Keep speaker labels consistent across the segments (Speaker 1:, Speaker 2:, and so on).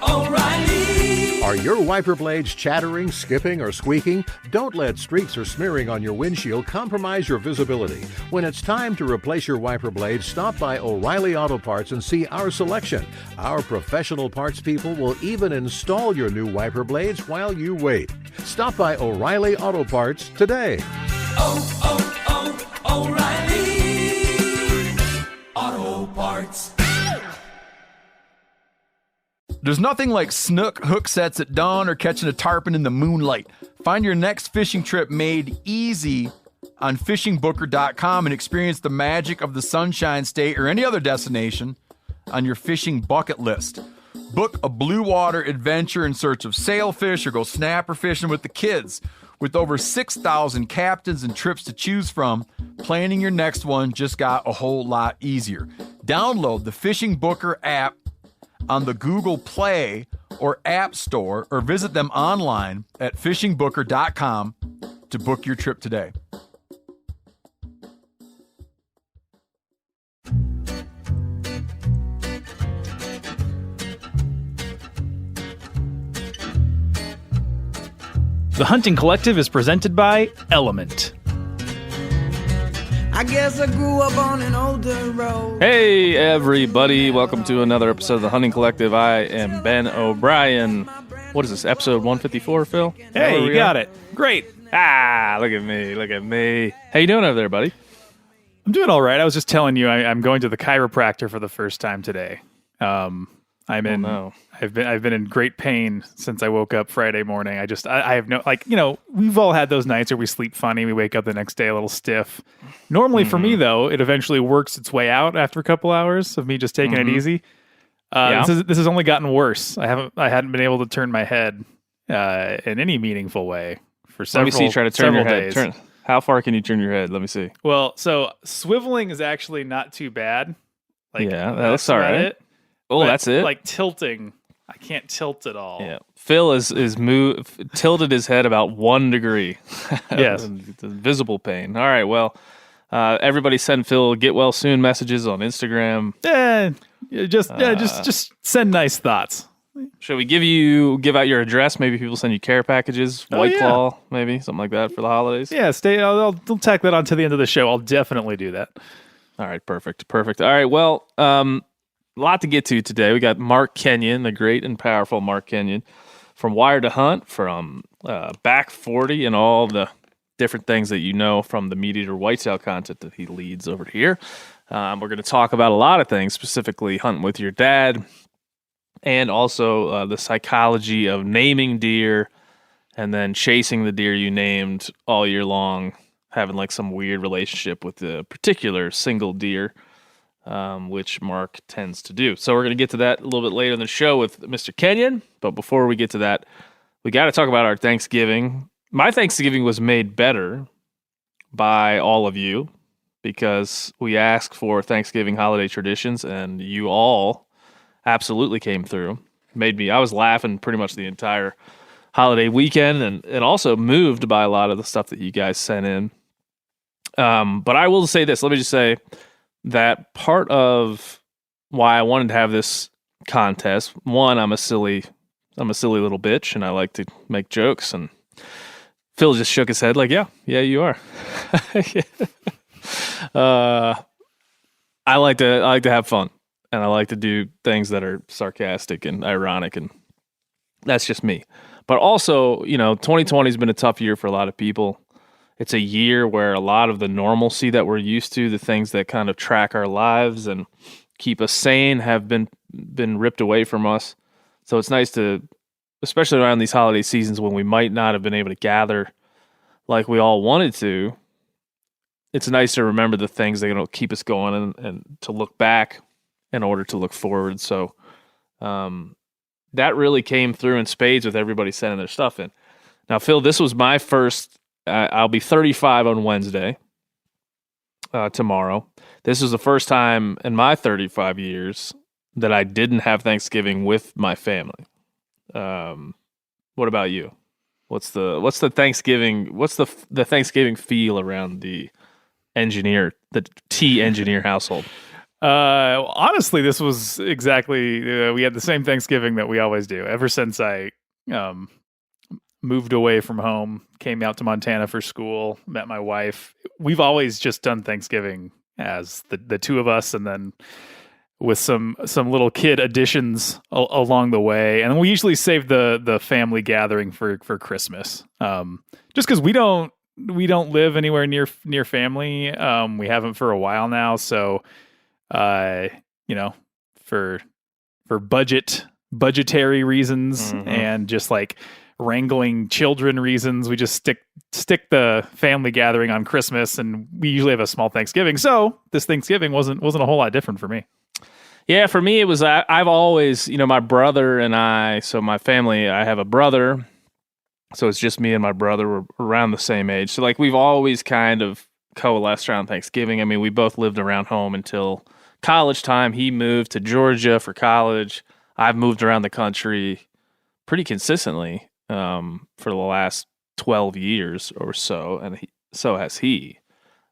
Speaker 1: O'Reilly. Are your wiper blades chattering, skipping, or squeaking? Don't let streaks or smearing on your windshield compromise your visibility. When it's time to replace your wiper blades, stop by O'Reilly Auto Parts and see our selection. Our professional parts people will even install your new wiper blades while you wait. Stop by O'Reilly Auto Parts today. O'Reilly Auto Parts.
Speaker 2: There's nothing like snook hook sets at dawn or catching a tarpon in the moonlight. Find your next fishing trip made easy on fishingbooker.com and experience the magic of the Sunshine State or any other destination on your fishing bucket list. Book a blue water adventure in search of sailfish or go snapper fishing with the kids. With over 6,000 captains and trips to choose from, planning your next one just got a whole lot easier. Download the Fishing Booker app on the Google Play or App Store, or visit them online at fishingbooker.com to book your trip today.
Speaker 3: The Hunting Collective is presented by Element.
Speaker 4: I guess I grew up on an older road.
Speaker 5: Hey, everybody. Welcome to another episode of The Hunting Collective. I am Ben O'Brien. What is this, episode 154, Phil?
Speaker 3: Hey, you got it. Great.
Speaker 5: Look at me. Look at me. How you doing over there, buddy?
Speaker 3: I'm doing all right. I was just telling you I'm going to the chiropractor for the first time today. I've been in great pain since I woke up Friday morning. I have no, we've all had those nights where we sleep funny, we wake up the next day a little stiff. Normally for me though, it eventually works its way out after a couple hours of me just taking it easy. This has only gotten worse. I hadn't been able to turn my head in any meaningful way for several days.
Speaker 5: Let me see, try to turn your head. How far can you turn your head? Let me see.
Speaker 3: Well, so swiveling is actually not too bad.
Speaker 5: That's all right. Oh, that's it?
Speaker 3: Like tilting, I can't tilt at all.
Speaker 5: Yeah. Phil is tilted his head about 1 degree.
Speaker 3: Yes.
Speaker 5: Visible pain. All right, well, everybody send Phil get well soon messages on Instagram.
Speaker 3: Just send nice thoughts.
Speaker 5: Should we give out your address? Maybe people send you care packages, White Claw, maybe, something like that for the holidays?
Speaker 3: Yeah, I'll tack that on to the end of the show. I'll definitely do that.
Speaker 5: All right, perfect. All right, well, a lot to get to today. We got Mark Kenyon, the great and powerful Mark Kenyon, from Wired to Hunt, from Back 40, and all the different things that you know from the MeatEater Whitetail content that he leads over here. We're going to talk about a lot of things, specifically hunting with your dad, and also the psychology of naming deer and then chasing the deer you named all year long, having like some weird relationship with the particular single deer. Which Mark tends to do. So we're going to get to that a little bit later in the show with Mr. Kenyon. But before we get to that, we got to talk about our Thanksgiving. My Thanksgiving was made better by all of you because we asked for Thanksgiving holiday traditions, and you all absolutely came through. I was laughing pretty much the entire holiday weekend, and also moved by a lot of the stuff that you guys sent in. But I will say this. Let me just say that part of why I wanted to have this contest, one, I'm a silly little bitch, and I like to make jokes. And Phil just shook his head like, yeah, you are. I like to have fun, and I like to do things that are sarcastic and ironic, and that's just me. But also, 2020 has been a tough year for a lot of people. It's a year where a lot of the normalcy that we're used to, the things that kind of track our lives and keep us sane, have been ripped away from us. So it's nice to, especially around these holiday seasons when we might not have been able to gather like we all wanted to, it's nice to remember the things that keep us going and to look back in order to look forward. So that really came through in spades with everybody sending their stuff in. Now, Phil, this was my first. I'll be 35 on Wednesday, tomorrow. This is the first time in my 35 years that I didn't have Thanksgiving with my family. What about you? What's the Thanksgiving? What's the Thanksgiving feel around the T engineer household?
Speaker 3: Honestly, this was exactly we had the same Thanksgiving that we always do. Ever since I moved away from home, came out to Montana for school, met my wife. We've always just done Thanksgiving as the two of us, and then with some little kid additions along the way. And we usually save the family gathering for Christmas, just because we don't live anywhere near family. We haven't for a while now, so for budgetary reasons and just like wrangling children reasons, we just stick the family gathering on Christmas, and we usually have a small Thanksgiving. So this Thanksgiving wasn't a whole lot different for me.
Speaker 5: Yeah, for me, it was, I've always, my brother and I, so my family, I have a brother, so it's just me and my brother. We're around the same age. So, like, we've always kind of coalesced around Thanksgiving. I mean, we both lived around home until college time. He moved to Georgia for college. I've moved around the country pretty consistently for the last 12 years or so, and so has he.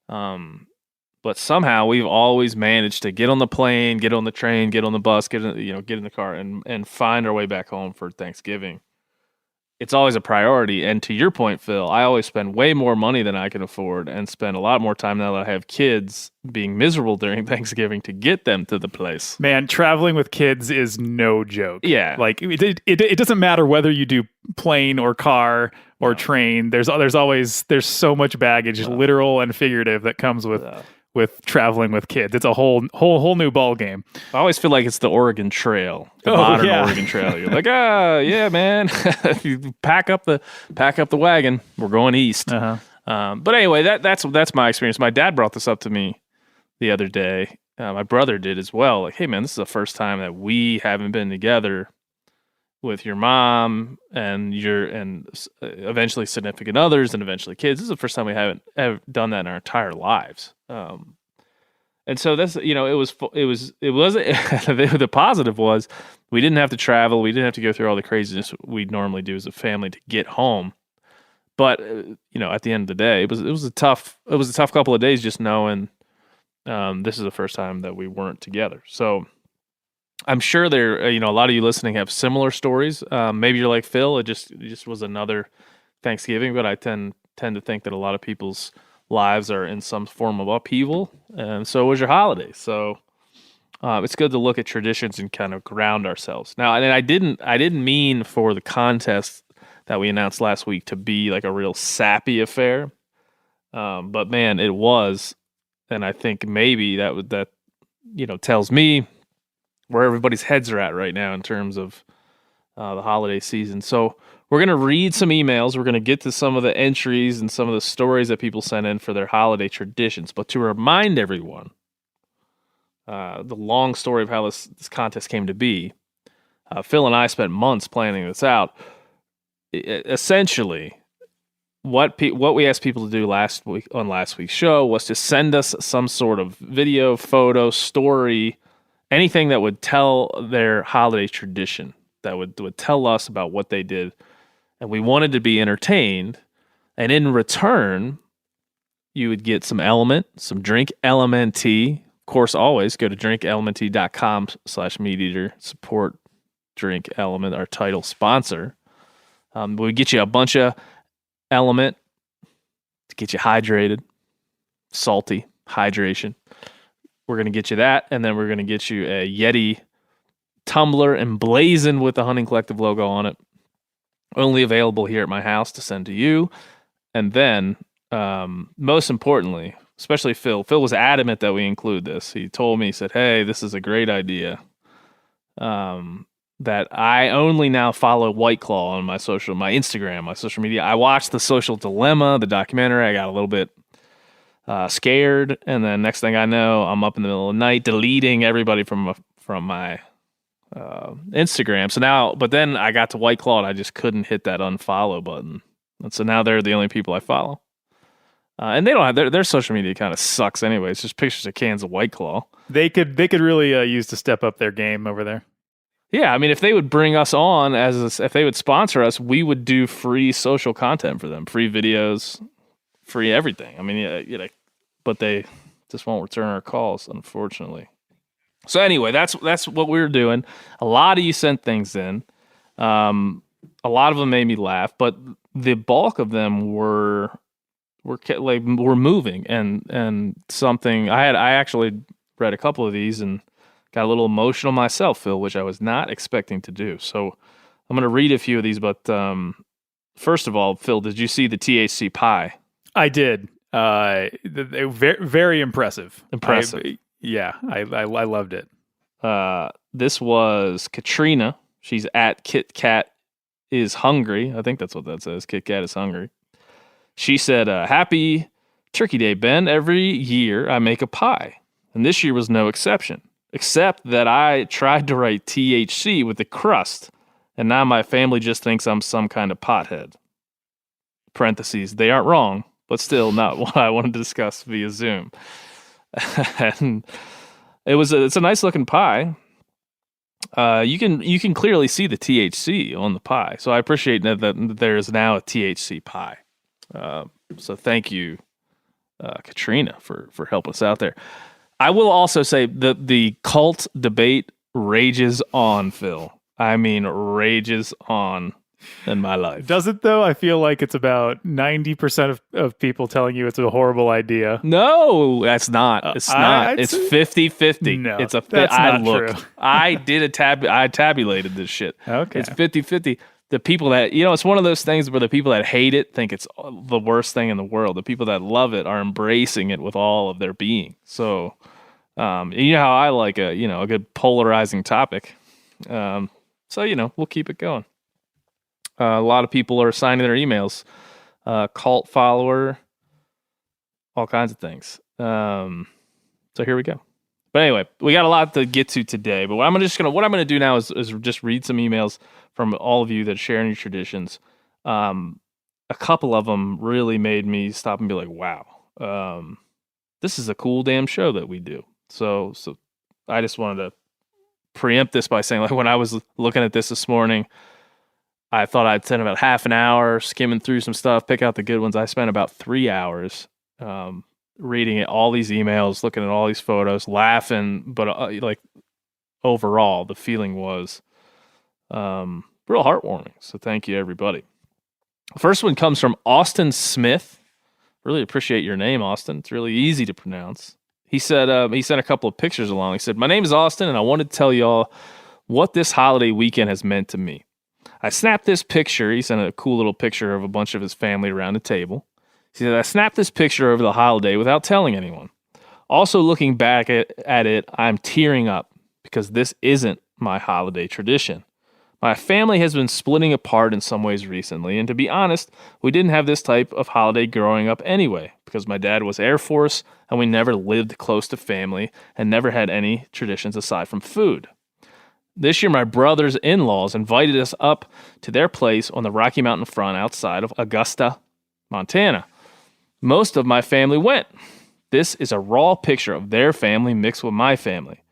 Speaker 5: But somehow we've always managed to get on the plane, get on the train, get on the bus, get in the car, and find our way back home for Thanksgiving. It's always a priority. And to your point, Phil, I always spend way more money than I can afford, and spend a lot more time now that I have kids being miserable during Thanksgiving to get them to the place.
Speaker 3: Man, traveling with kids is no joke.
Speaker 5: Yeah,
Speaker 3: like it doesn't matter whether you do plane or car or train. There's so much baggage, literal and figurative, that comes with traveling with kids. It's a whole new ball game.
Speaker 5: I always feel like it's the Oregon Trail, modern Oregon Trail. You're like, yeah, man, you pack up the wagon. We're going east. But anyway, that's my experience. My dad brought this up to me the other day. My brother did as well. Like, hey, man, this is the first time that we haven't been together with your mom and eventually significant others and eventually kids. This is the first time we haven't ever done that in our entire lives. And so that's, it was the positive was we didn't have to travel. We didn't have to go through all the craziness we normally do as a family to get home. But, at the end of the day, it was a tough couple of days just knowing this is the first time that we weren't together. So I'm sure there, a lot of you listening have similar stories. Maybe you're like Phil. It just was another Thanksgiving, but I tend to think that a lot of people's lives are in some form of upheaval, and so was your holiday. So it's good to look at traditions and kind of ground ourselves. Now, and I didn't mean for the contest that we announced last week to be like a real sappy affair, but man, it was, and I think maybe that tells me where everybody's heads are at right now in terms of the holiday season. So we're going to read some emails. We're going to get to some of the entries and some of the stories that people sent in for their holiday traditions. But to remind everyone, the long story of how this contest came to be, Phil and I spent months planning this out. Essentially, what we asked people to do last week's show was to send us some sort of video, photo, story, anything that would tell their holiday tradition, that would tell us about what they did. And we wanted to be entertained. And in return, you would get some Element, some Drink Element tea. Of course, always go to drinkelementtea.com/meateater. Support Drink Element, our title sponsor. We get you a bunch of Element to get you hydrated, salty, hydration. We're going to get you that, and then we're going to get you a Yeti tumbler emblazoned with the Hunting Collective logo on it. Only available here at my house to send to you. And then, most importantly, especially Phil was adamant that we include this. He told me, he said, hey, this is a great idea. That I only now follow White Claw on my Instagram, my social media. I watched The Social Dilemma, the documentary. I got a little bit scared, and then next thing I know, I'm up in the middle of the night deleting everybody from my Instagram. So now, but then I got to White Claw and I just couldn't hit that unfollow button, and so now they're the only people I follow. And they don't have their social media kind of sucks anyway. It's just pictures of cans of White Claw.
Speaker 3: They could really use to step up their game over there.
Speaker 5: Yeah, I mean, if they would bring us on if they would sponsor us, we would do free social content for them, free videos, free everything. I mean, but they just won't return our calls, unfortunately. So anyway, that's what we were doing. A lot of you sent things in. A lot of them made me laugh, but the bulk of them were moving and something. I actually read a couple of these and got a little emotional myself, Phil, which I was not expecting to do. So I'm going to read a few of these, but first of all, Phil, did you see the THC pie?
Speaker 3: I did. Very, very impressive.
Speaker 5: Impressive.
Speaker 3: I loved it.
Speaker 5: This was Katrina. She's at Kit Kat is hungry. I think that's what that says. Kit Kat is hungry. She said, "Happy Turkey Day, Ben. Every year I make a pie, and this year was no exception. Except that I tried to write THC with the crust, and now my family just thinks I'm some kind of pothead." Parentheses. They aren't wrong, but still not what I wanted to discuss via Zoom. And it's a nice looking pie. You can clearly see the THC on the pie, so I appreciate that there is now a THC pie. So thank you, Katrina, for helping us out there. I will also say the cult debate rages on, Phil. I mean, rages on in my life.
Speaker 3: Does it though? I feel like it's about 90% of people telling you it's a horrible idea.
Speaker 5: No, that's not. It's not. It's 50-50.
Speaker 3: No,
Speaker 5: it's
Speaker 3: that's
Speaker 5: I
Speaker 3: not
Speaker 5: looked.
Speaker 3: true.
Speaker 5: I did I tabulated this shit.
Speaker 3: Okay.
Speaker 5: It's 50-50. The people that, it's one of those things where the people that hate it think it's the worst thing in the world. The people that love it are embracing it with all of their being. So, you know how I like a good polarizing topic. So, we'll keep it going. A lot of people are signing their emails. Cult follower, all kinds of things. So here we go. But anyway, we got a lot to get to today. But what I'm gonna do now is just read some emails from all of you that share your traditions. A couple of them really made me stop and be like, wow, this is a cool damn show that we do. So I just wanted to preempt this by saying, like, when I was looking at this morning, I thought I'd spend about half an hour skimming through some stuff, pick out the good ones. I spent about 3 hours reading all these emails, looking at all these photos, laughing. But overall, the feeling was real heartwarming. So thank you, everybody. The first one comes from Austin Smith. Really appreciate your name, Austin. It's really easy to pronounce. He said he sent a couple of pictures along. He said, "My name is Austin, and I wanted to tell y'all what this holiday weekend has meant to me. I snapped this picture." He sent a cool little picture of a bunch of his family around the table. He said, "I snapped this picture over the holiday without telling anyone. Also, looking back at it, I'm tearing up because this isn't my holiday tradition. My family has been splitting apart in some ways recently, and to be honest, we didn't have this type of holiday growing up anyway, because my dad was Air Force, and we never lived close to family and never had any traditions aside from food. This year, my brother's in-laws invited us up to their place on the Rocky Mountain front outside of Augusta, Montana. Most of my family went. This is a raw picture of their family mixed with my family.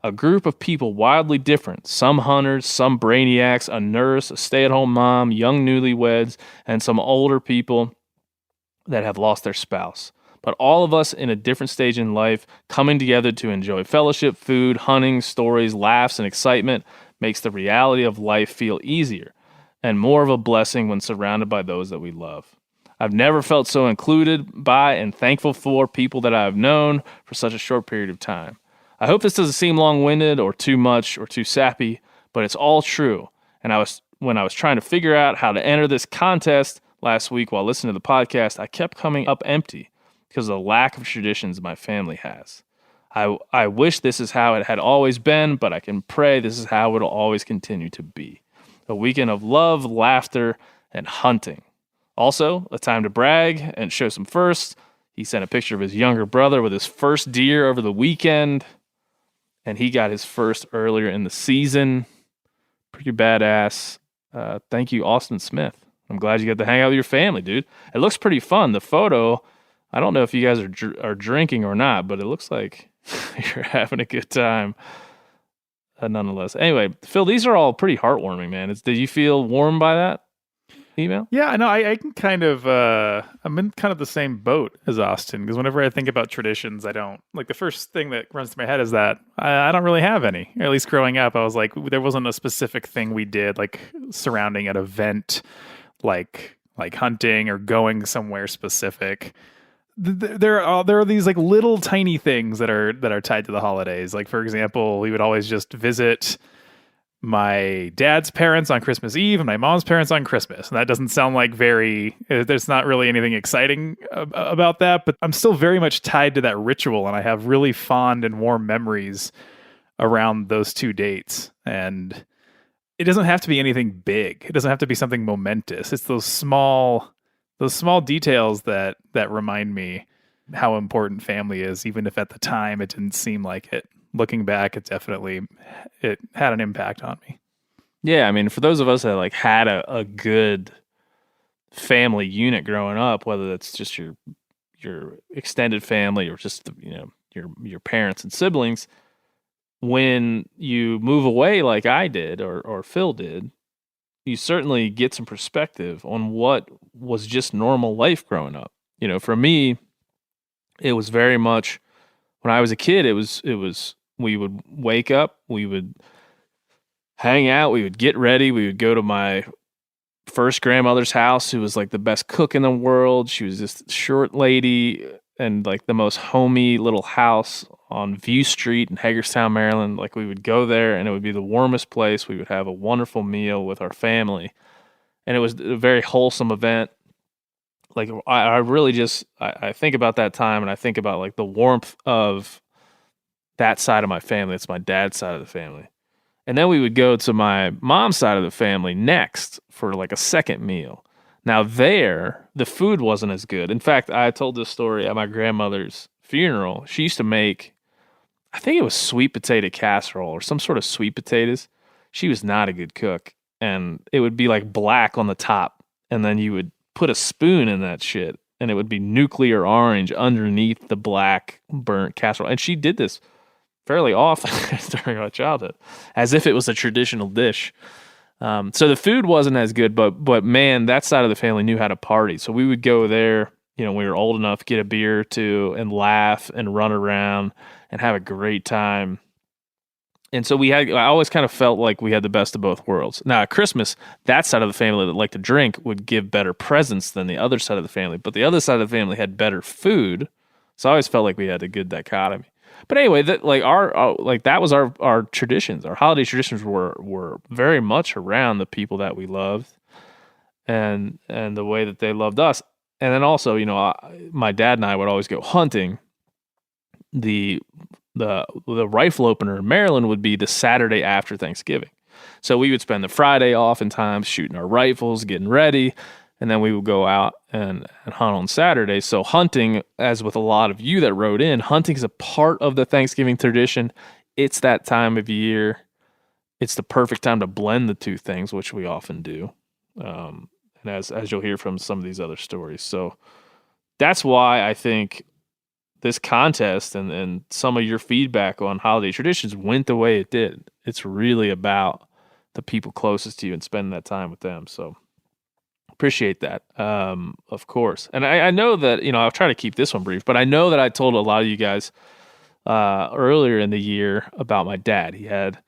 Speaker 5: A group of people wildly different, some hunters, some brainiacs, a nurse, a stay-at-home mom, young newlyweds, and some older people that have lost their spouse. But all of us in a different stage in life coming together to enjoy fellowship, food, hunting, stories, laughs, and excitement makes the reality of life feel easier and more of a blessing when surrounded by those that we love. I've never felt so included by and thankful for people that I've known for such a short period of time. I hope this doesn't seem long-winded or too much or too sappy, but it's all true. And when I was trying to figure out how to enter this contest last week while listening to the podcast, I kept coming up empty because of the lack of traditions my family has. I wish this is how it had always been, but I can pray this is how it'll always continue to be. A weekend of love, laughter, and hunting. Also, a time to brag and show some firsts. He sent a picture of his younger brother with his first deer over the weekend, and he got his first earlier in the season. Pretty badass. Thank you, Austin Smith. I'm glad you got to hang out with your family, dude. It looks pretty fun. The photo, I don't know if you guys are drinking or not, but it looks like you're having a good time nonetheless. Anyway, Phil, these are all pretty heartwarming, man. Did you feel warm by that? email?
Speaker 3: Yeah, I know. I can kind of, I'm in kind of the same boat as Austin, because whenever I think about traditions, I don't, like, the first thing that runs to my head is that I don't really have any. Or at least growing up, I was like, there wasn't a specific thing we did, like, surrounding an event, like hunting or going somewhere specific. There are these like little tiny things that are tied to the holidays. Like, for example, we would always just visit my dad's parents on Christmas Eve and my mom's parents on Christmas. And that doesn't sound like there's not really anything exciting about that, but I'm still very much tied to that ritual. And I have really fond and warm memories around those two dates. And it doesn't have to be anything big. It doesn't have to be something momentous. It's those small details that remind me how important family is, even if at the time it didn't seem like it. Looking back, it had an impact on me.
Speaker 5: Yeah, I mean, for those of us that like had a good family unit growing up, whether that's just your extended family or just your parents and siblings, when you move away like I did or Phil did, you certainly get some perspective on what was just normal life growing up. You know, for me, it was very much when I was a kid. It was we would wake up, we would hang out, we would get ready, we would go to my first grandmother's house, who was like the best cook in the world. She was this short lady and like the most homey little house on View Street in Hagerstown, Maryland. Like, we would go there and it would be the warmest place. We would have a wonderful meal with our family. And it was a very wholesome event. Like, I really just, I think about that time, and I think about like the warmth of that side of my family. It's my dad's side of the family. And then we would go to my mom's side of the family next for like a second meal. Now there, the food wasn't as good. In fact, I told this story at my grandmother's funeral. She used to make, I think it was sweet potato casserole or some sort of sweet potatoes. She was not a good cook. And it would be like black on the top. And then you would put a spoon in that shit, and it would be nuclear orange underneath the black burnt casserole. And she did this fairly often during my childhood, as if it was a traditional dish. So the food wasn't as good, but man, that side of the family knew how to party. So we would go there, when we were old enough, get a beer or two and laugh and run around and have a great time. And so I always kind of felt like we had the best of both worlds. Now at Christmas, that side of the family that liked to drink would give better presents than the other side of the family, but the other side of the family had better food. So I always felt like we had a good dichotomy. But anyway, that was our traditions. Our holiday traditions were very much around the people that we loved, and the way that they loved us. And then also, my dad and I would always go hunting. The rifle opener in Maryland would be the Saturday after Thanksgiving. So we would spend the Friday oftentimes shooting our rifles, getting ready, and then we would go out and hunt on Saturday. So hunting, as with a lot of you that wrote in, hunting is a part of the Thanksgiving tradition. It's that time of year. It's the perfect time to blend the two things, which we often do. And as you'll hear from some of these other stories. So that's why I think this contest and some of your feedback on holiday traditions went the way it did. It's really about the people closest to you and spending that time with them. So appreciate that, of course. And I know that, I'll try to keep this one brief, but I know that I told a lot of you guys earlier in the year about my dad. He had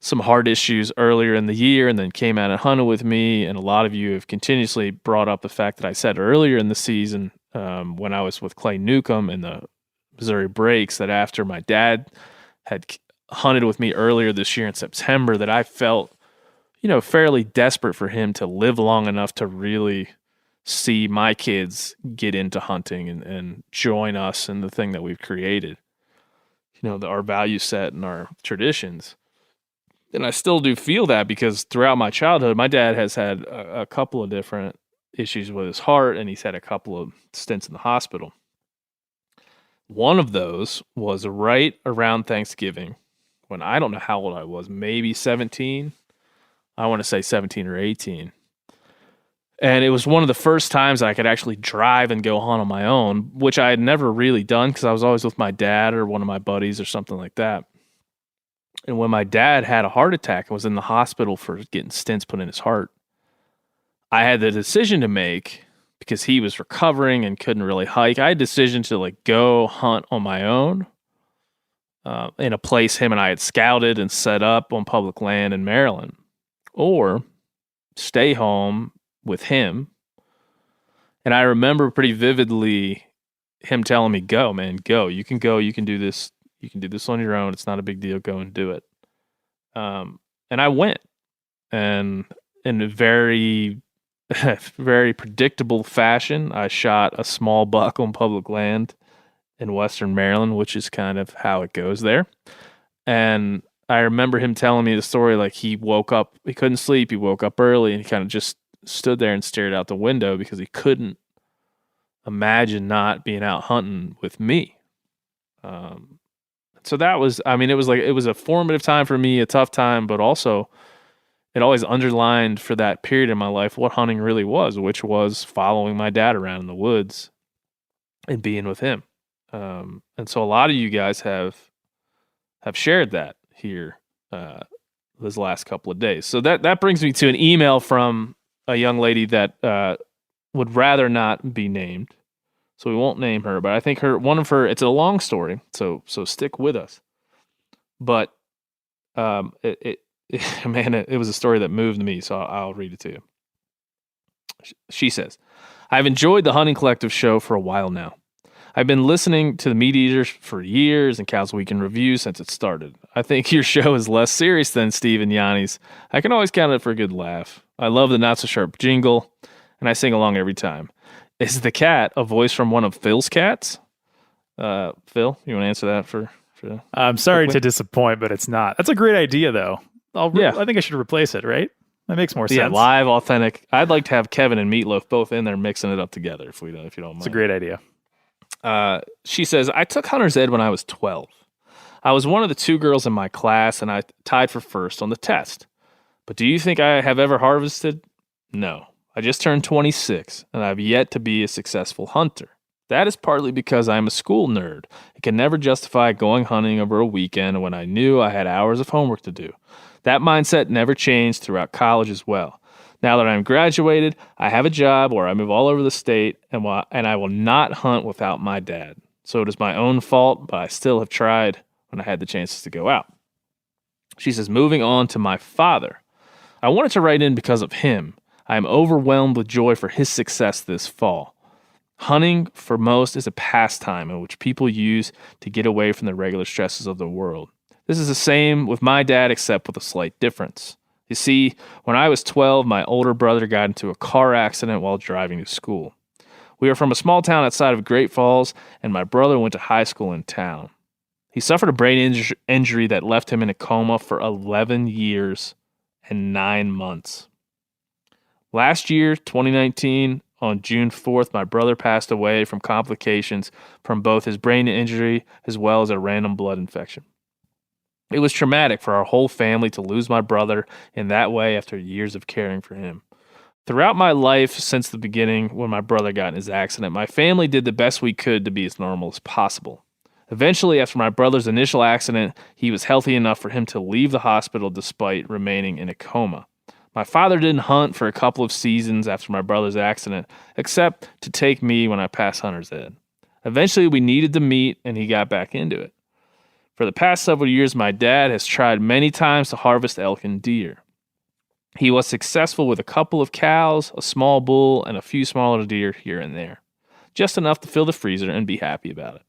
Speaker 5: some heart issues earlier in the year and then came out and hunted with me. And a lot of you have continuously brought up the fact that I said earlier in the season, when I was with Clay Newcomb in the Missouri Breaks, that after my dad had hunted with me earlier this year in September, that I felt, fairly desperate for him to live long enough to really see my kids get into hunting and join us in the thing that we've created, our value set and our traditions. And I still do feel that, because throughout my childhood, my dad has had a couple of different issues with his heart, and he's had a couple of stints in the hospital. One of those was right around Thanksgiving, when I don't know how old I was, maybe 17. I want to say 17 or 18. And it was one of the first times I could actually drive and go hunt on my own, which I had never really done because I was always with my dad or one of my buddies or something like that. And when my dad had a heart attack and was in the hospital for getting stents put in his heart, I had the decision to make because he was recovering and couldn't really hike. I had a decision to like go hunt on my own in a place him and I had scouted and set up on public land in Maryland, or stay home with him. And I remember pretty vividly him telling me, go, man, go. You can go. You can do this. You can do this on your own. It's not a big deal. Go and do it. And I went. And in a very, very predictable fashion, I shot a small buck on public land in Western Maryland, which is kind of how it goes there. And I remember him telling me the story, like he woke up, he couldn't sleep, he woke up early, and he kind of just stood there and stared out the window because he couldn't imagine not being out hunting with me. So that was, I mean, it was a formative time for me, a tough time, but also it always underlined for that period in my life what hunting really was, which was following my dad around in the woods and being with him. And so a lot of you guys have shared that here this last couple of days. So that brings me to an email from a young lady that would rather not be named. So we won't name her, but I think it's a long story, so stick with us. But it was a story that moved me, so I'll read it to you. She says, I've enjoyed the Hunting Collective show for a while now. I've been listening to the Meat Eaters for years and Cows Week in Review since it started. I think your show is less serious than Steve and Yanni's. I can always count it for a good laugh. I love the not-so-sharp jingle, and I sing along every time. Is the cat a voice from one of Phil's cats? Phil, you want to answer that for
Speaker 3: I'm sorry to disappoint, but it's not. That's a great idea, though. I think I should replace it, right? That makes more sense.
Speaker 5: Yeah, live, authentic. I'd like to have Kevin and Meatloaf both in there mixing it up together if you don't mind.
Speaker 3: It's a great idea.
Speaker 5: She says, I took Hunter's Ed when I was 12. I was one of the 2 girls in my class, and I tied for first on the test. But do you think I have ever harvested? No. I just turned 26, and I've yet to be a successful hunter. That is partly because I'm a school nerd and can never justify going hunting over a weekend when I knew I had hours of homework to do. That mindset never changed throughout college as well. Now that I'm graduated, I have a job where I move all over the state, and I will not hunt without my dad. So it is my own fault, but I still have tried when I had the chances to go out. She says, moving on to my father. I wanted to write in because of him. I am overwhelmed with joy for his success this fall. Hunting, for most, is a pastime in which people use to get away from the regular stresses of the world. This is the same with my dad, except with a slight difference. You see, when I was 12, my older brother got into a car accident while driving to school. We were from a small town outside of Great Falls, and my brother went to high school in town. He suffered a brain injury that left him in a coma for 11 years and 9 months. Last year, 2019, on June 4th, my brother passed away from complications from both his brain injury as well as a random blood infection. It was traumatic for our whole family to lose my brother in that way after years of caring for him. Throughout my life since the beginning, when my brother got in his accident, my family did the best we could to be as normal as possible. Eventually, after my brother's initial accident, he was healthy enough for him to leave the hospital despite remaining in a coma. My father didn't hunt for a couple of seasons after my brother's accident, except to take me when I passed Hunter's Ed. Eventually, we needed to meet, and he got back into it. For the past several years, my dad has tried many times to harvest elk and deer. He was successful with a couple of cows, a small bull, and a few smaller deer here and there. Just enough to fill the freezer and be happy about it.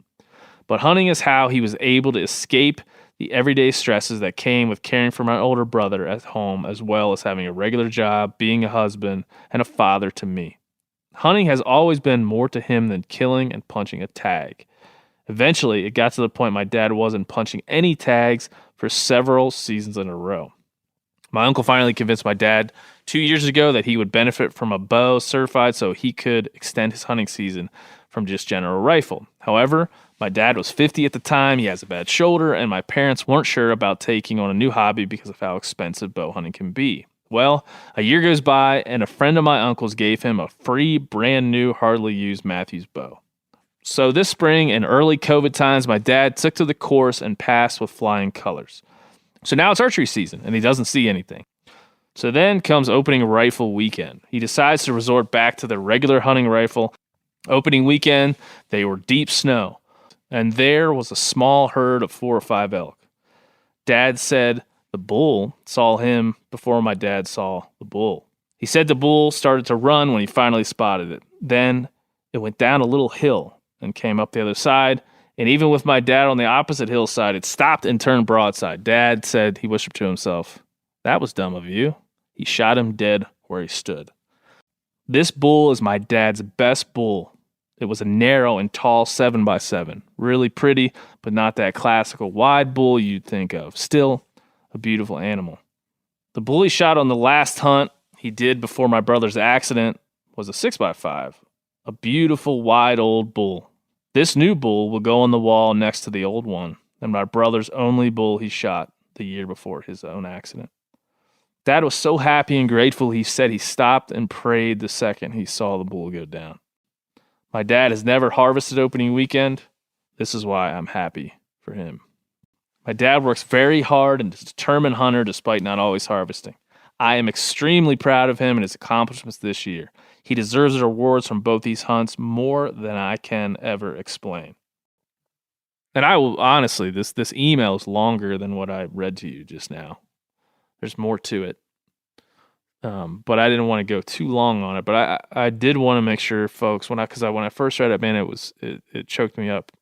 Speaker 5: But hunting is how he was able to escape the everyday stresses that came with caring for my older brother at home, as well as having a regular job, being a husband, and a father to me. Hunting has always been more to him than killing and punching a tag. Eventually, it got to the point my dad wasn't punching any tags for several seasons in a row. My uncle finally convinced my dad 2 years ago that he would benefit from a bow certified so he could extend his hunting season from just general rifle. However, my dad was 50 at the time, he has a bad shoulder, and my parents weren't sure about taking on a new hobby because of how expensive bow hunting can be. Well, a year goes by, and a friend of my uncle's gave him a free, brand new, hardly used Matthews bow. So this spring, in early COVID times, my dad took to the course and passed with flying colors. So now it's archery season, and he doesn't see anything. So then comes opening rifle weekend. He decides to resort back to the regular hunting rifle. Opening weekend, they were deep snow, and there was a small herd of 4 or 5 elk. Dad said the bull saw him before my dad saw the bull. He said the bull started to run when he finally spotted it. Then it went down a little hill and came up the other side, and even with my dad on the opposite hillside, it stopped and turned broadside. Dad said, he whispered to himself, "That was dumb of you." He shot him dead where he stood. This bull is my dad's best bull. It was a narrow and tall 7x7. Really pretty, but not that classical wide bull you'd think of. Still, a beautiful animal. The bull he shot on the last hunt he did before my brother's accident was a 6x5. A beautiful, wide old bull. This new bull will go on the wall next to the old one, and my brother's only bull he shot the year before his own accident. Dad was so happy and grateful, he said he stopped and prayed the second he saw the bull go down. My dad has never harvested opening weekend. This is why I'm happy for him. My dad works very hard and is a determined hunter despite not always harvesting. I am extremely proud of him and his accomplishments this year. He deserves the rewards from both these hunts more than I can ever explain. And I will, honestly, this email is longer than what I read to you just now. There's more to it. But I didn't want to go too long on it. But I did want to make sure, folks, when I first read it, man, it choked me up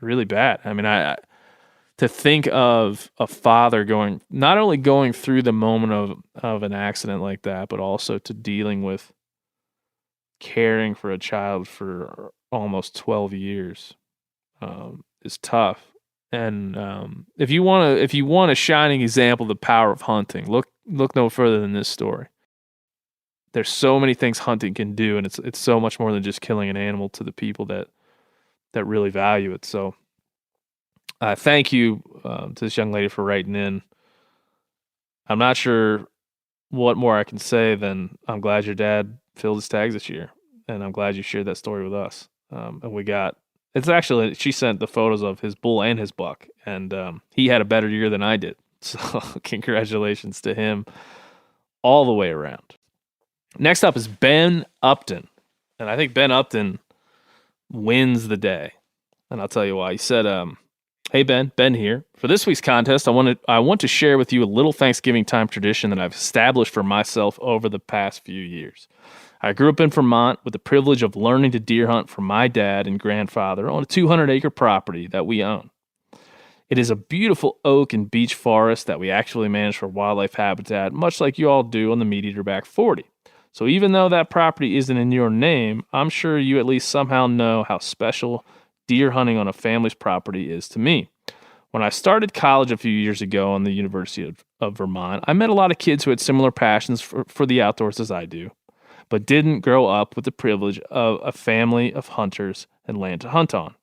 Speaker 5: really bad. I mean, to think of a father not only going through the moment of an accident like that, but also to dealing with caring for a child for almost 12 years is tough. And if you want a shining example of the power of hunting, look no further than this story. There's so many things hunting can do, and it's so much more than just killing an animal to the people that really value it. So thank you to this young lady for writing in. I'm not sure what more I can say than I'm glad your dad filled his tags this year, and I'm glad you shared that story with us. She sent the photos of his bull and his buck, and he had a better year than I did. So congratulations to him all the way around. Next up is Ben Upton. And I think Ben Upton wins the day. And I'll tell you why. He said, "Hey Ben here. For this week's contest, I want to share with you a little Thanksgiving time tradition that I've established for myself over the past few years. I grew up in Vermont with the privilege of learning to deer hunt from my dad and grandfather on a 200-acre property that we own. It is a beautiful oak and beech forest that we actually manage for wildlife habitat, much like you all do on the Meat Eater Back 40. So even though that property isn't in your name, I'm sure you at least somehow know how special deer hunting on a family's property is to me. When I started college a few years ago on the University of Vermont, I met a lot of kids who had similar passions for the outdoors as I do, but didn't grow up with the privilege of a family of hunters and land to hunt on.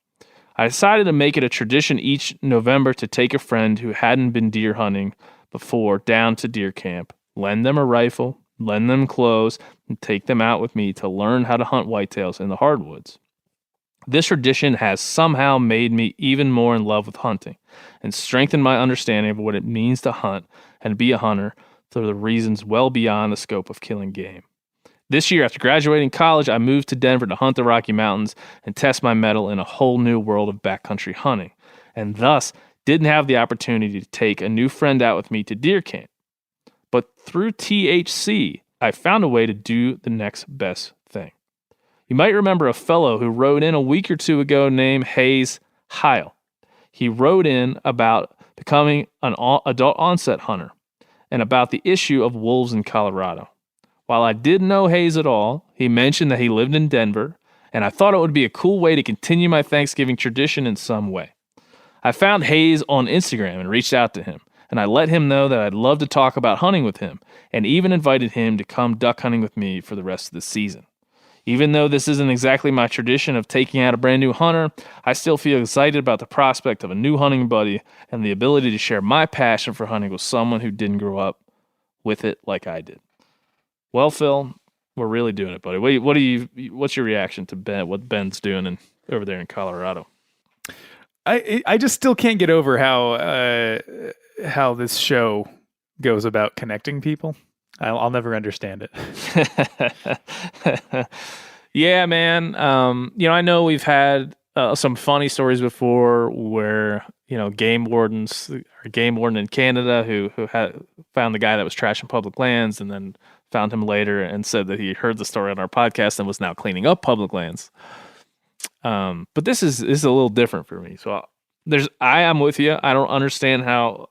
Speaker 5: I decided to make it a tradition each November to take a friend who hadn't been deer hunting before down to deer camp, lend them a rifle, lend them clothes, and take them out with me to learn how to hunt whitetails in the hardwoods. This tradition has somehow made me even more in love with hunting and strengthened my understanding of what it means to hunt and be a hunter for the reasons well beyond the scope of killing game. This year, after graduating college, I moved to Denver to hunt the Rocky Mountains and test my mettle in a whole new world of backcountry hunting, and thus didn't have the opportunity to take a new friend out with me to deer camp. But through THC, I found a way to do the next best thing. You might remember a fellow who wrote in a week or two ago named Hayes Heil. He wrote in about becoming an adult onset hunter and about the issue of wolves in Colorado. While I didn't know Hayes at all, he mentioned that he lived in Denver, and I thought it would be a cool way to continue my Thanksgiving tradition in some way. I found Hayes on Instagram and reached out to him, and I let him know that I'd love to talk about hunting with him, and even invited him to come duck hunting with me for the rest of the season. Even though this isn't exactly my tradition of taking out a brand new hunter, I still feel excited about the prospect of a new hunting buddy and the ability to share my passion for hunting with someone who didn't grow up with it like I did." Well, Phil, we're really doing it, buddy. What's your reaction to Ben? What Ben's doing over there in Colorado?
Speaker 3: I just still can't get over how this show goes about connecting people. I'll never understand
Speaker 5: it. Yeah, man. I know we've had some funny stories before where, game warden in Canada who had found the guy that was trashing public lands and then found him later and said that he heard the story on our podcast and was now cleaning up public lands. But this is a little different for me. So I am with you. I don't understand how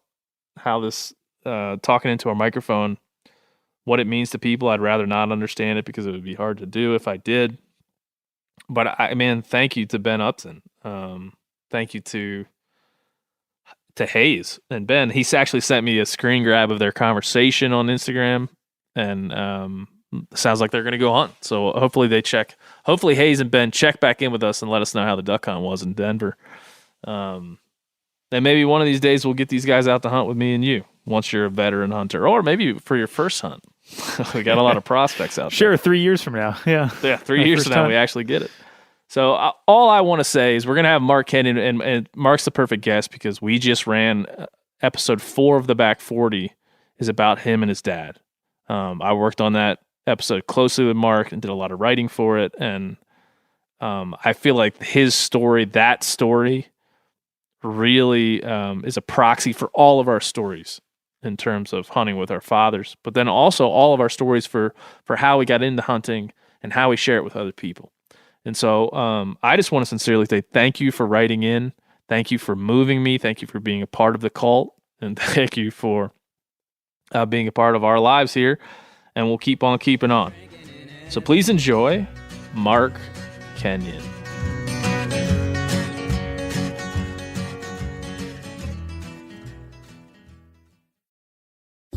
Speaker 5: this talking into a microphone, what it means to people. I'd rather not understand it because it would be hard to do if I did. But thank you to Ben Upton. Thank you to Hayes and Ben. He's actually sent me a screen grab of their conversation on Instagram, and sounds like they're going to go hunt. So hopefully Hayes and Ben check back in with us and let us know how the duck hunt was in Denver. And maybe one of these days we'll get these guys out to hunt with me and you once you're a veteran hunter, or maybe for your first hunt. We got a lot of prospects out there.
Speaker 3: Sure, 3 years from now. Yeah.
Speaker 5: Yeah, 3 years from now we actually get it. So all I want to say is we're going to have Mark Kenyon, and Mark's the perfect guest because we just ran episode 4 of the Back 40 is about him and his dad. I worked on that episode closely with Mark and did a lot of writing for it. And I feel like his story, that story, really is a proxy for all of our stories in terms of hunting with our fathers, but then also all of our stories for how we got into hunting and how we share it with other people. And so I just want to sincerely say thank you for writing in. Thank you for moving me. Thank you for being a part of the cult. And thank you for being a part of our lives here. And we'll keep on keeping on. So please enjoy Mark Kenyon.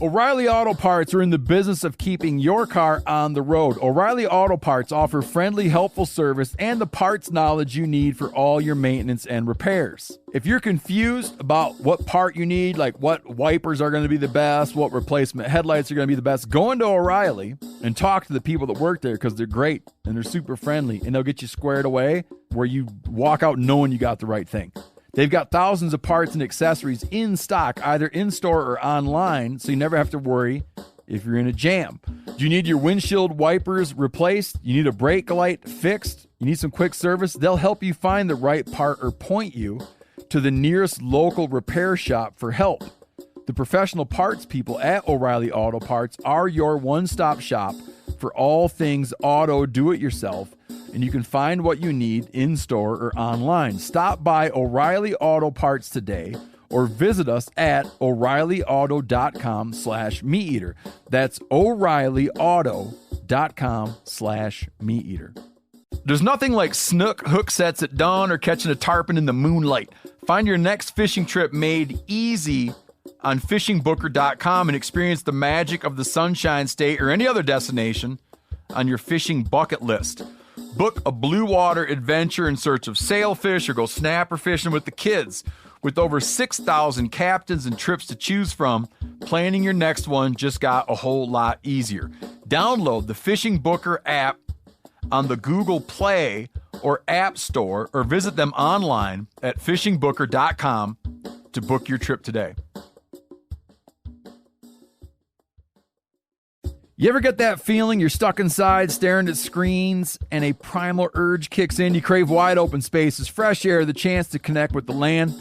Speaker 2: O'Reilly Auto Parts are in the business of keeping your car on the road. O'Reilly Auto Parts offer friendly, helpful service and the parts knowledge you need for all your maintenance and repairs. If you're confused about what part you need, like what wipers are going to be the best, what replacement headlights are going to be the best, go into O'Reilly and talk to the people that work there because they're great and they're super friendly and they'll get you squared away where you walk out knowing you got the right thing. They've got thousands of parts and accessories in stock, either in-store or online, so you never have to worry if you're in a jam. Do you need your windshield wipers replaced? You need a brake light fixed? You need some quick service? They'll help you find the right part or point you to the nearest local repair shop for help. The professional parts people at O'Reilly Auto Parts are your one-stop shop for all things auto do-it-yourself, and you can find what you need in-store or online. Stop by O'Reilly Auto Parts today or visit us at O'ReillyAuto.com/MeatEater. That's O'ReillyAuto.com/MeatEater. There's nothing like snook hook sets at dawn or catching a tarpon in the moonlight. Find your next fishing trip made easy on fishingbooker.com and experience the magic of the Sunshine State or any other destination on your fishing bucket list. Book a blue water adventure in search of sailfish or go snapper fishing with the kids. With over 6,000 captains and trips to choose from, planning your next one just got a whole lot easier. Download the Fishing Booker app on the Google Play or App Store or visit them online at fishingbooker.com to book your trip today. You ever get that feeling you're stuck inside staring at screens and a primal urge kicks in? You crave wide open spaces, fresh air, the chance to connect with the land.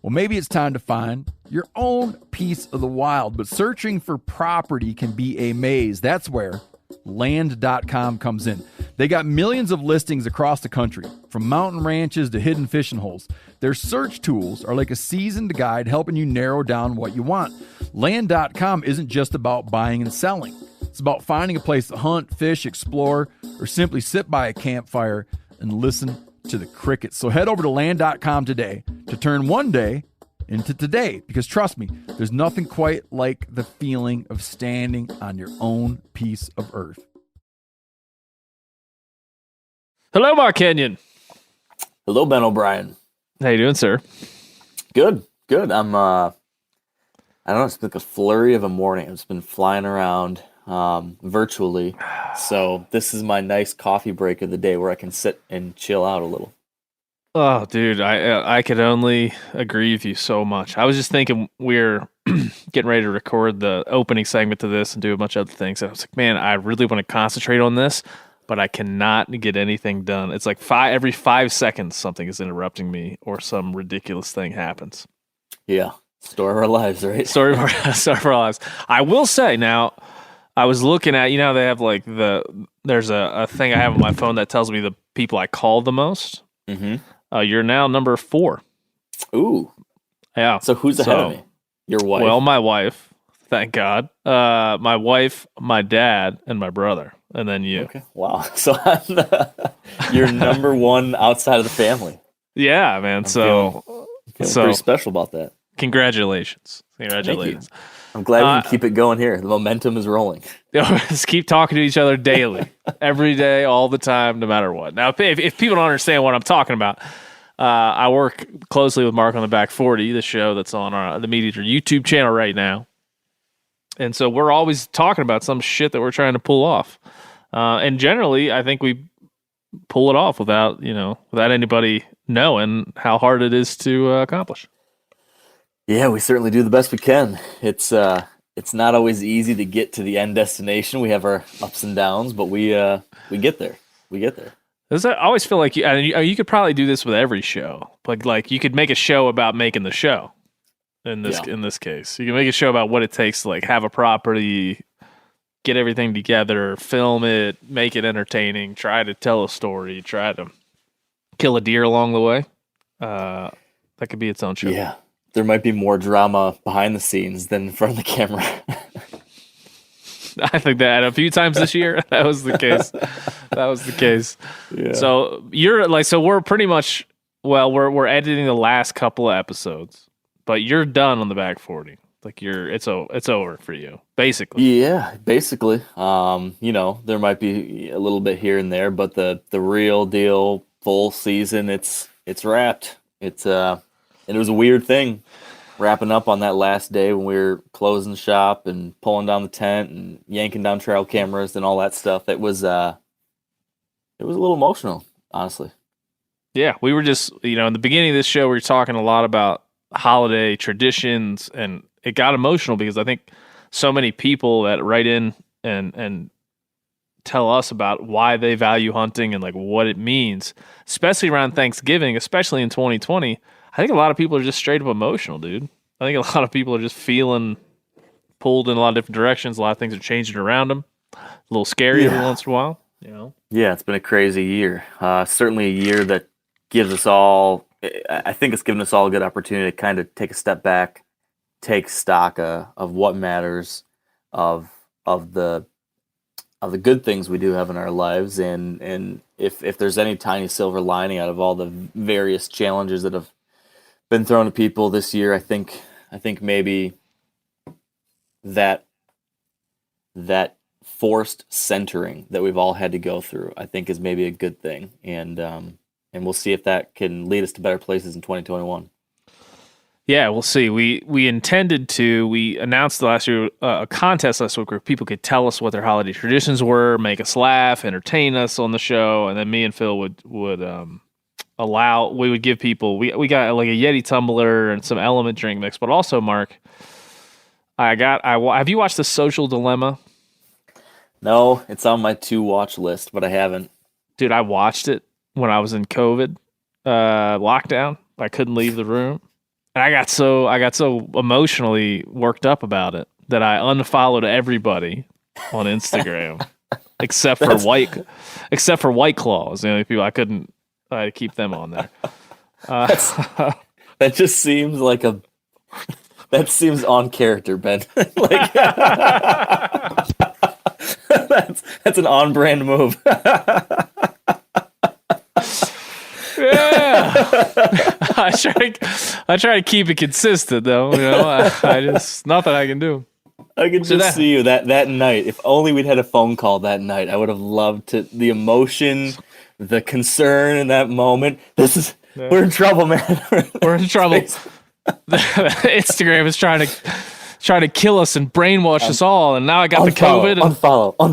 Speaker 2: Well, maybe it's time to find your own piece of the wild, but searching for property can be a maze. That's where Land.com comes in. They got millions of listings across the country, from mountain ranches to hidden fishing holes. Their search tools are like a seasoned guide helping you narrow down what you want. Land.com isn't just about buying and selling. It's about finding a place to hunt, fish, explore, or simply sit by a campfire and listen to the crickets. So head over to Land.com today to turn one day into today, because trust me, there's nothing quite like the feeling of standing on your own piece of earth.
Speaker 5: Hello, Mark Kenyon.
Speaker 6: Hello, Ben O'Brien.
Speaker 5: How you doing, sir?
Speaker 6: Good. I'm I don't know, it's been like a flurry of a morning. I've just been flying around virtually. So this is my nice coffee break of the day where I can sit and chill out a little.
Speaker 5: Oh, dude, I could only agree with you so much. I was just thinking we're getting ready to record the opening segment to this and do a bunch of other things. And I was like, man, I really want to concentrate on this, but I cannot get anything done. It's like every 5 seconds something is interrupting me or some ridiculous thing happens.
Speaker 6: Yeah. Story of our lives, right?
Speaker 5: Story of our lives. I will say now, I was looking at, they have like there's a thing I have on my phone that tells me the people I call the most.
Speaker 6: Mm-hmm.
Speaker 5: You're now number 4.
Speaker 6: Ooh.
Speaker 5: Yeah.
Speaker 6: So who's ahead of me? Your wife?
Speaker 5: Well, my wife, thank God. My wife, my dad, and my brother. And then you.
Speaker 6: Okay. Wow. So you're number 1 outside of the family.
Speaker 5: Yeah, man.
Speaker 6: Feeling pretty special about that.
Speaker 5: Congratulations.
Speaker 6: Thank you. I'm glad we can keep it going here. The momentum is rolling.
Speaker 5: Just keep talking to each other daily, every day, all the time, no matter what. Now, if people don't understand what I'm talking about, I work closely with Mark on the Back 40, the show that's on the Meat Eater YouTube channel right now. And so we're always talking about some shit that we're trying to pull off. And generally, I think we pull it off without anybody knowing how hard it is to accomplish.
Speaker 6: Yeah, we certainly do the best we can. It's not always easy to get to the end destination. We have our ups and downs, but we get there. We get there.
Speaker 5: I always feel like you could probably do this with every show. Like you could make a show about making the show. In this case, you can make a show about what it takes to like have a property, get everything together, film it, make it entertaining, try to tell a story, try to kill a deer along the way. That could be its own show.
Speaker 6: Yeah. There might be more drama behind the scenes than in front of the camera.
Speaker 5: I think that a few times this year, that was the case.
Speaker 6: Yeah.
Speaker 5: So we're pretty much, we're editing the last couple of episodes, but you're done on the Back 40. Like it's over for you, basically.
Speaker 6: Yeah, basically. There might be a little bit here and there, but the real deal, full season, it's wrapped. And it was a weird thing wrapping up on that last day when we were closing shop and pulling down the tent and yanking down trail cameras and all that stuff. It was a little emotional, honestly.
Speaker 5: Yeah, we were just, in the beginning of this show, we were talking a lot about holiday traditions, and it got emotional because I think so many people that write in and tell us about why they value hunting and like what it means, especially around Thanksgiving, especially in 2020. I think a lot of people are just straight up emotional, dude. I think a lot of people are just feeling pulled in a lot of different directions. A lot of things are changing around them. A little scary every once in a while,
Speaker 6: Yeah, it's been a crazy year. Certainly a year that gives us all, I think it's given us all a good opportunity to kind of take a step back, take stock of what matters, of the good things we do have in our lives, and if there's any tiny silver lining out of all the various challenges that have been thrown to people this year, I think maybe that forced centering that we've all had to go through, I think, is maybe a good thing, and we'll see if that can lead us to better places in 2021.
Speaker 5: Yeah, we'll see. We announced last year a contest last week where people could tell us what their holiday traditions were, make us laugh, entertain us on the show, and then me and Phil would we would give people, we got like a Yeti tumbler and some Element drink mix, but also, Mark, have you watched The Social Dilemma?
Speaker 6: No, it's on my to watch list, but I haven't.
Speaker 5: Dude, I watched it when I was in COVID lockdown. I couldn't leave the room, and I got so emotionally worked up about it that I unfollowed everybody on Instagram except for White Claws. The only people I couldn't. I had to keep them on there.
Speaker 6: That just seems like that seems on character, Ben. Like that's an on brand move.
Speaker 5: Yeah, I try to keep it consistent though. I just nothing I can do.
Speaker 6: I can just see you that night. If only we'd had a phone call that night, I would have loved the emotion, the concern in that moment. We're in trouble, man.
Speaker 5: We're in trouble. Instagram is trying to kill us and brainwash us all, and now I got the COVID. And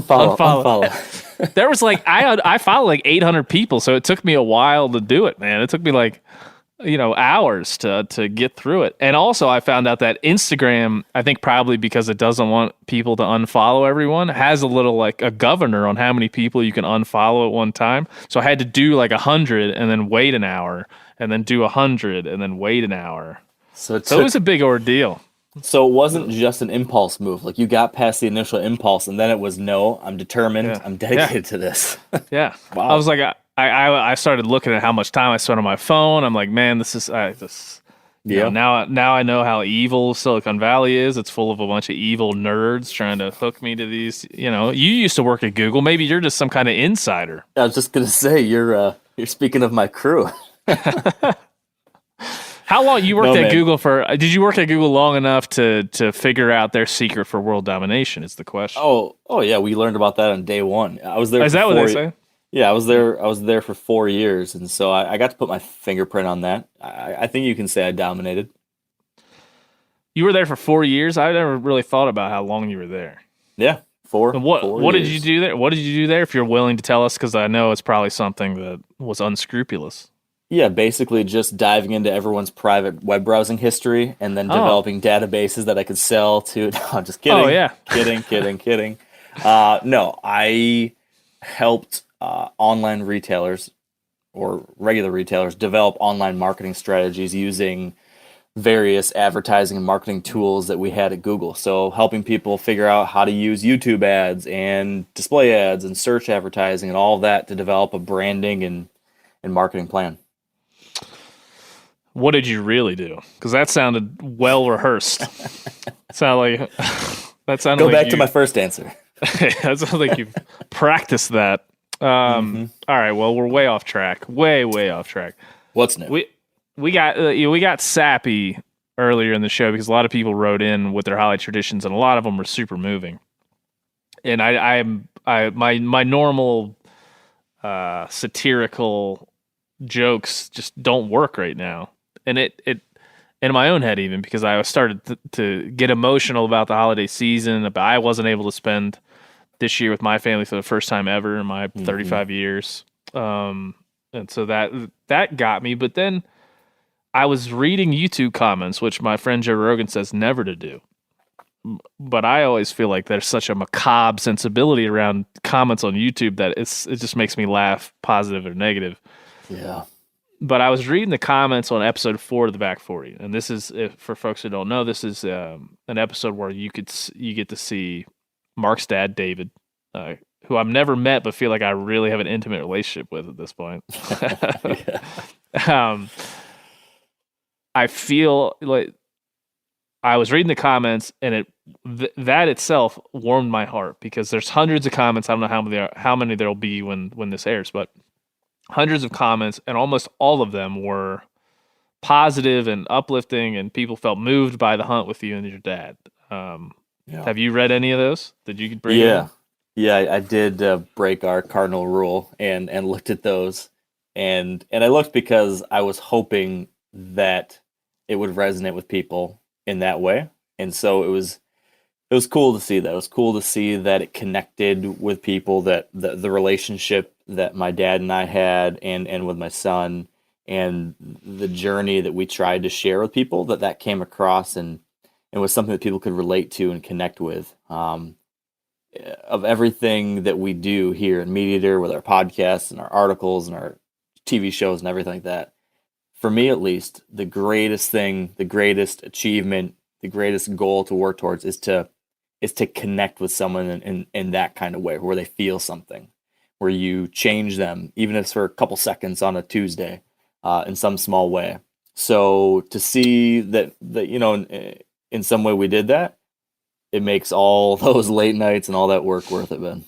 Speaker 6: Unfollow.
Speaker 5: There was like I followed like 800 people, so it took me a while to do it, man. It took me like hours to get through it. And also I found out that Instagram, I think probably because it doesn't want people to unfollow everyone, has a little like a governor on how many people you can unfollow at one time. So I had to do like 100 and then wait an hour and then do 100 and then wait an hour. So it was a big ordeal.
Speaker 6: So it wasn't just an impulse move. Like you got past the initial impulse and then it was, no, I'm determined. Yeah. I'm dedicated to this.
Speaker 5: Yeah.
Speaker 6: Wow.
Speaker 5: I was like, I started looking at how much time I spent on my phone. I'm like, man, this is now I know how evil Silicon Valley is. It's full of a bunch of evil nerds trying to hook me to these. You used to work at Google. Maybe you're just some kind of insider.
Speaker 6: I was just gonna say you're speaking of my crew.
Speaker 5: How long you worked at Google for? Did you work at Google long enough to figure out their secret for world domination? Is the question.
Speaker 6: Oh yeah, we learned about that on day one. I was there.
Speaker 5: Is that what they say?
Speaker 6: Yeah, I was there for 4 years, and so I got to put my fingerprint on that. I think you can say I dominated.
Speaker 5: You were there for 4 years? I never really thought about how long you were there.
Speaker 6: Yeah, 4.
Speaker 5: And what
Speaker 6: 4
Speaker 5: did you do there? What did you do there? If you're willing to tell us, because I know it's probably something that was unscrupulous.
Speaker 6: Yeah, basically just diving into everyone's private web browsing history and then developing databases that I could sell to. No, I'm just kidding.
Speaker 5: Oh yeah,
Speaker 6: kidding. No, I helped online retailers or regular retailers develop online marketing strategies using various advertising and marketing tools that we had at Google. So helping people figure out how to use YouTube ads and display ads and search advertising and all of that to develop a branding and marketing plan.
Speaker 5: What did you really do? Because that sounded well rehearsed. Go
Speaker 6: back to my first answer.
Speaker 5: That sounds like you've practiced that. All right. Well, we're way off track. Way off track.
Speaker 6: What's new?
Speaker 5: We got sappy earlier in the show because a lot of people wrote in with their holiday traditions, and a lot of them were super moving. And my normal satirical jokes just don't work right now, and it in my own head even, because I started to get emotional about the holiday season. But I wasn't able to spend this year with my family for the first time ever in my 35 years. And so that got me. But then I was reading YouTube comments, which my friend Joe Rogan says never to do. But I always feel like there's such a macabre sensibility around comments on YouTube that it just makes me laugh, positive or negative.
Speaker 6: Yeah.
Speaker 5: But I was reading the comments on episode 4 of the Back 40. And this is, for folks who don't know, this is an episode where you get to see Mark's dad, David, who I've never met, but feel like I really have an intimate relationship with at this point. I feel like I was reading the comments, and that itself warmed my heart, because there's hundreds of comments. I don't know how many there'll be when this airs, but hundreds of comments, and almost all of them were positive and uplifting, and people felt moved by the hunt with you and your dad. Have you read any of those? Did you bring them?
Speaker 6: Yeah, I did break our cardinal rule and looked at those, and I looked because I was hoping that it would resonate with people in that way, and so it was cool to see that. It was cool to see that it connected with people, that the relationship that my dad and I had and with my son, and the journey that we tried to share with people, that came across and was something that people could relate to and connect with. Of everything that we do here in MeatEater with our podcasts and our articles and our TV shows and everything like that, for me at least, the greatest thing, the greatest achievement, the greatest goal to work towards is to connect with someone in that kind of way, where they feel something, where you change them, even if it's for a couple seconds on a Tuesday, in some small way. So to see that in some way we did that, it makes all those late nights and all that work worth it, Ben.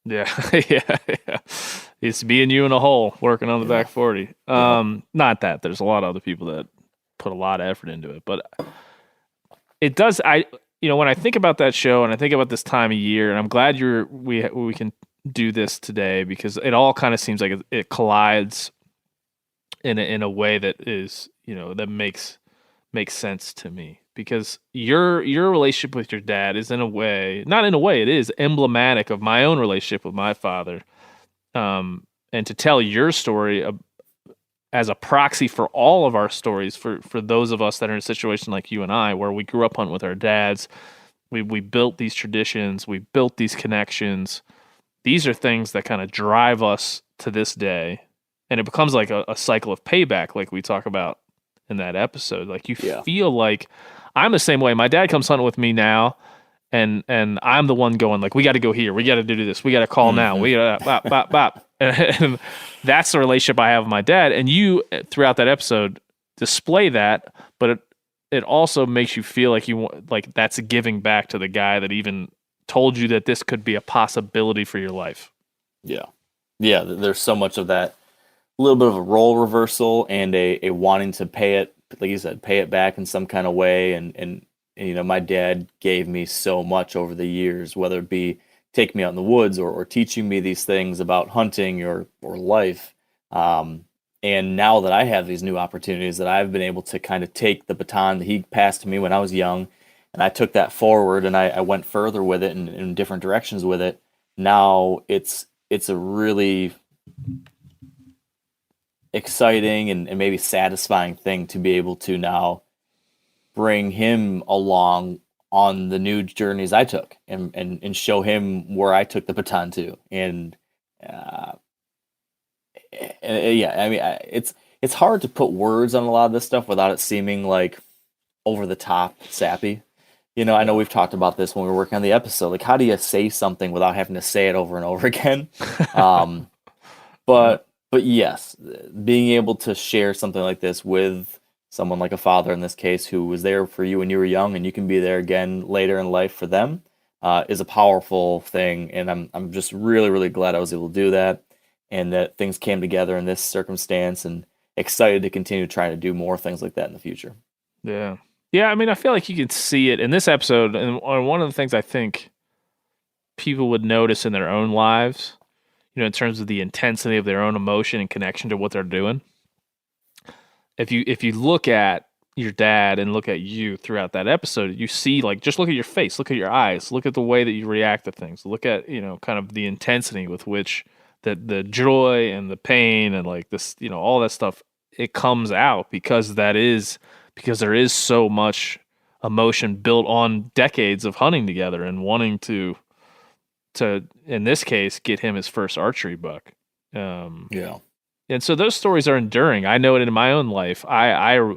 Speaker 5: Yeah. Yeah. It's being you in a hole working on the Back 40. Not that there's a lot of other people that put a lot of effort into it, but it does. When I think about that show and I think about this time of year, and I'm glad we can do this today, because it all kind of seems like it collides in a way that is, that makes sense to me. Because your relationship with your dad is it is emblematic of my own relationship with my father. And to tell your story as a proxy for all of our stories, for those of us that are in a situation like you and I, where we grew up hunting with our dads, we built these traditions, we built these connections. These are things that kind of drive us to this day. And it becomes like a cycle of payback, like we talk about in that episode. Like you feel like I'm the same way. My dad comes hunting with me now, and I'm the one going like, we got to go here, we got to do this, we got to call now, we got to bop, bop, bop. And that's the relationship I have with my dad. And you, throughout that episode, display that, but it also makes you feel like that's giving back to the guy that even told you that this could be a possibility for your life. Yeah.
Speaker 6: Yeah, there's so much of that. A little bit of a role reversal and a wanting to pay it, like you said, pay it back in some kind of way. And you know, my dad gave me so much over the years, whether it be taking me out in the woods or teaching me these things about hunting or life. And now that I have these new opportunities, that I've been able to kind of take the baton that he passed to me when I was young, and I took that forward and I went further with it and in different directions with it. Now it's a really exciting and maybe satisfying thing to be able to now bring him along on the new journeys I took and show him where I took the baton to. And yeah, I mean, it's hard to put words on a lot of this stuff without it seeming like over the top sappy. You know, I know we've talked about this when we were working on the episode. Like, how do you say something without having to say it over and over again? But yes, being able to share something like this with someone like a father in this case, who was there for you when you were young, and you can be there again later in life for them, is a powerful thing. And I'm just really, really glad I was able to do that, and that things came together in this circumstance, and excited to continue trying to do more things like that in the future.
Speaker 5: Yeah. Yeah, I mean, I feel like you could see it in this episode, and one of the things I think people would notice in their own lives, you know, in terms of the intensity of their own emotion and connection to what they're doing. If you look at your dad and look at you throughout that episode, you see, like, just look at your face, look at your eyes, look at the way that you react to things, look at, you know, kind of the intensity with which the joy and the pain and like this, you know, all that stuff, it comes out because there is so much emotion built on decades of hunting together and wanting to in this case get him his first archery buck.
Speaker 6: Yeah.
Speaker 5: And so those stories are enduring. I know it in my own life. I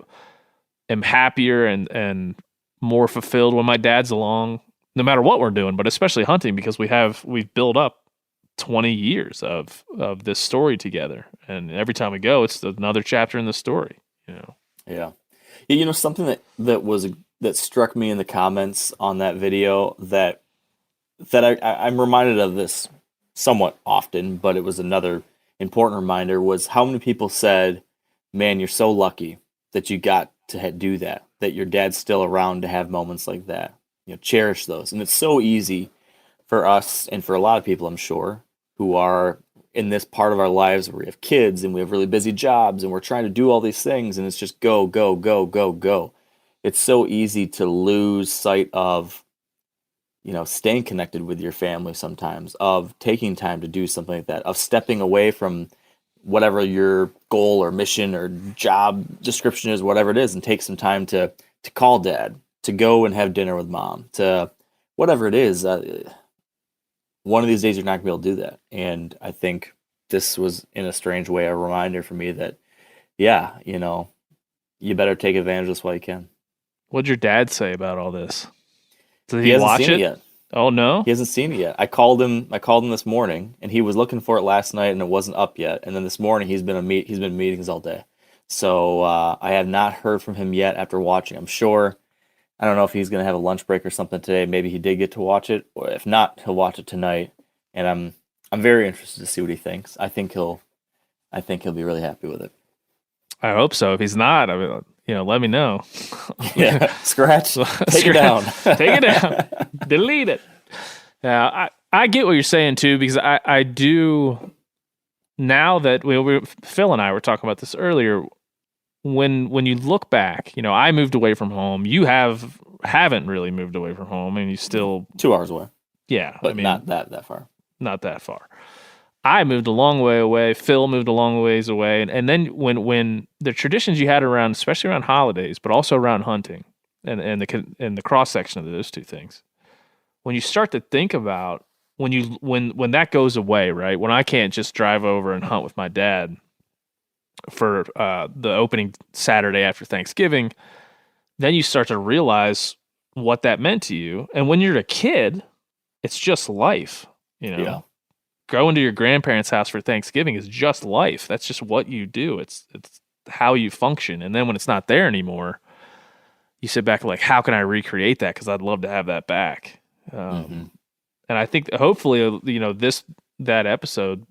Speaker 5: am happier and more fulfilled when my dad's along, no matter what we're doing, but especially hunting, because we've built up 20 years of this story together. And every time we go, it's another chapter in the story, you know?
Speaker 6: Yeah. You know, something that struck me in the comments on that video that I'm reminded of this somewhat often, but it was another important reminder, was how many people said, man, you're so lucky that you got to do that your dad's still around to have moments like that. You know, cherish those. And it's so easy for us, and for a lot of people, I'm sure, who are in this part of our lives where we have kids and we have really busy jobs and we're trying to do all these things, and it's just go, go, go, go, go. It's so easy to lose sight of, you know, staying connected with your family sometimes, of taking time to do something like that, of stepping away from whatever your goal or mission or job description is, whatever it is, and take some time to call dad, to go and have dinner with mom, to whatever it is. One of these days you're not going to be able to do that. And I think this was, in a strange way, a reminder for me that, yeah, you know, you better take advantage of this while you can.
Speaker 5: What'd your dad say about all this? Did
Speaker 6: he
Speaker 5: watch
Speaker 6: seen it yet.
Speaker 5: Oh no,
Speaker 6: he hasn't seen it yet. I called him this morning, and he was looking for it last night, and it wasn't up yet. And then this morning he's been in meetings all day. So I have not heard from him yet after watching. I'm sure, I don't know if he's going to have a lunch break or something today. Maybe he did get to watch it, or if not, he'll watch it tonight. And I'm very interested to see what he thinks. I think he'll be really happy with it.
Speaker 5: I hope so. If he's not, I mean, you know, let me know.
Speaker 6: Yeah, scratch. Take it down.
Speaker 5: Take it down. Delete it. Yeah, I get what you're saying too, because I do. Now that Phil and I were talking about this earlier, when you look back, you know, I moved away from home. You haven't really moved away from home, and you still
Speaker 6: 2 hours away.
Speaker 5: Yeah,
Speaker 6: but I mean, not that far.
Speaker 5: Not that far. I moved a long way away. Phil moved a long ways away. And then when the traditions you had around, especially around holidays, but also around hunting and the cross section of those two things, when you start to think about when that goes away, right? When I can't just drive over and hunt with my dad for the opening Saturday after Thanksgiving, then you start to realize what that meant to you. And when you're a kid, it's just life,
Speaker 6: Yeah.
Speaker 5: Going to your grandparents' house for Thanksgiving is just life. That's just what you do. It's how you function. And then when it's not there anymore, you sit back and like, how can I recreate that? Because I'd love to have that back. And I think hopefully, that episode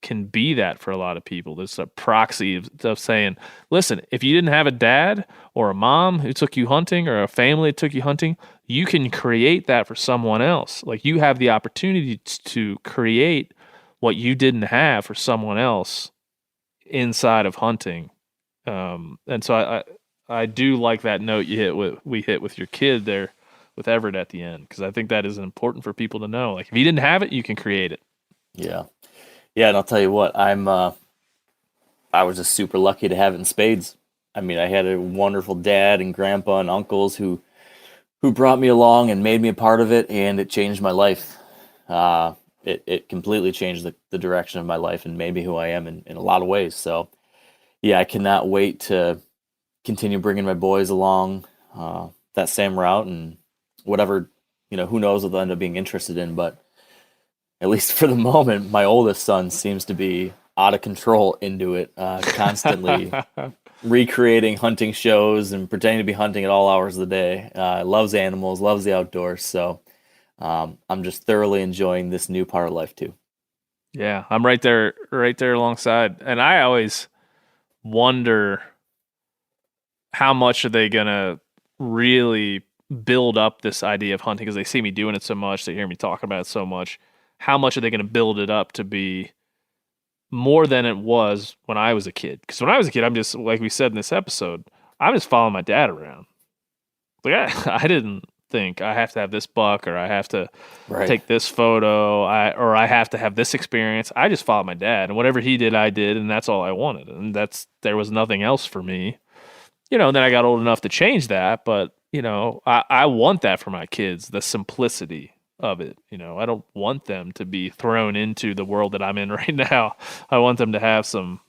Speaker 5: can be that for a lot of people. There's a proxy of saying, listen, if you didn't have a dad or a mom who took you hunting or a family that took you hunting, you can create that for someone else. Like you have the opportunity to create what you didn't have for someone else inside of hunting. And so I do like that note we hit with your kid there with Everett at the end, because I think that is important for people to know. Like if you didn't have it, you can create it.
Speaker 6: Yeah. Yeah, and I'll tell you what, I was just super lucky to have it in spades. I mean, I had a wonderful dad and grandpa and uncles who brought me along and made me a part of it, and it changed my life. It completely changed the direction of my life and made me who I am in a lot of ways. So, yeah, I cannot wait to continue bringing my boys along that same route, and whatever, who knows what they'll end up being interested in, but at least for the moment, my oldest son seems to be out of control into it, constantly recreating hunting shows and pretending to be hunting at all hours of the day. Loves animals, loves the outdoors. So I'm just thoroughly enjoying this new part of life too.
Speaker 5: Yeah, I'm right there alongside. And I always wonder how much are they going to really build up this idea of hunting, because they see me doing it so much, they hear me talking about it so much. How much are they going to build it up to be more than it was when I was a kid? Because when I was a kid, I'm just, like we said in this episode, I'm just following my dad around. Like I didn't think I have to have this buck, or I have to take this photo, or I have to have this experience. I just followed my dad, and whatever he did, I did, and that's all I wanted. And there was nothing else for me. And then I got old enough to change that, but I want that for my kids, the simplicity of it. I don't want them to be thrown into the world that I'm in right now. I want them to have some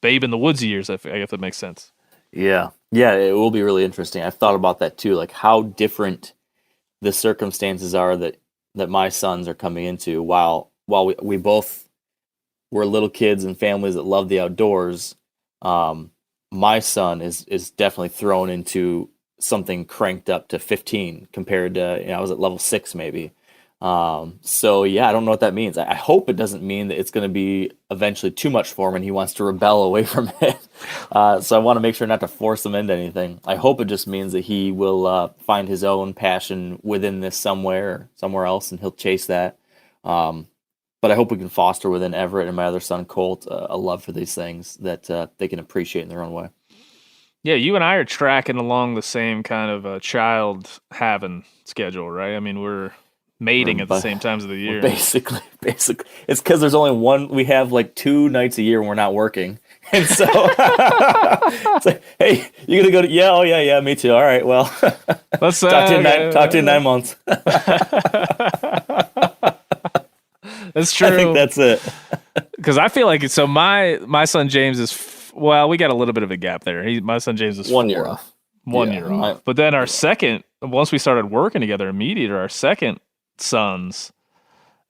Speaker 5: Babe in the Woods years, if that makes sense.
Speaker 6: Yeah, it will be really interesting. I've thought about that too, like how different the circumstances are that my sons are coming into. While we both were little kids and families that love the outdoors, my son is definitely thrown into something cranked up to 15 compared to, I was at level 6 maybe. So yeah, I don't know what that means. I hope it doesn't mean that it's going to be eventually too much for him and he wants to rebel away from it. So I want to make sure not to force him into anything. I hope it just means that he will find his own passion within this somewhere else, and he'll chase that. But I hope we can foster within Everett and my other son Colt a love for these things that they can appreciate in their own way.
Speaker 5: Yeah, you and I are tracking along the same kind of child having schedule, right? I mean, we're mating at the same times of the year.
Speaker 6: Basically. It's because there's only one, we have like 2 nights a year when we're not working. And so it's like, hey, you gonna go to, yeah, me too. All right, well,
Speaker 5: let's
Speaker 6: talk to you in 9 months.
Speaker 5: That's true.
Speaker 6: I think that's it.
Speaker 5: Because I feel like, so my son James is, well, we got a little bit of a gap there. My son James is
Speaker 6: 1 year off.
Speaker 5: 1 year off. But then our second, once we started working together immediately, our second sons,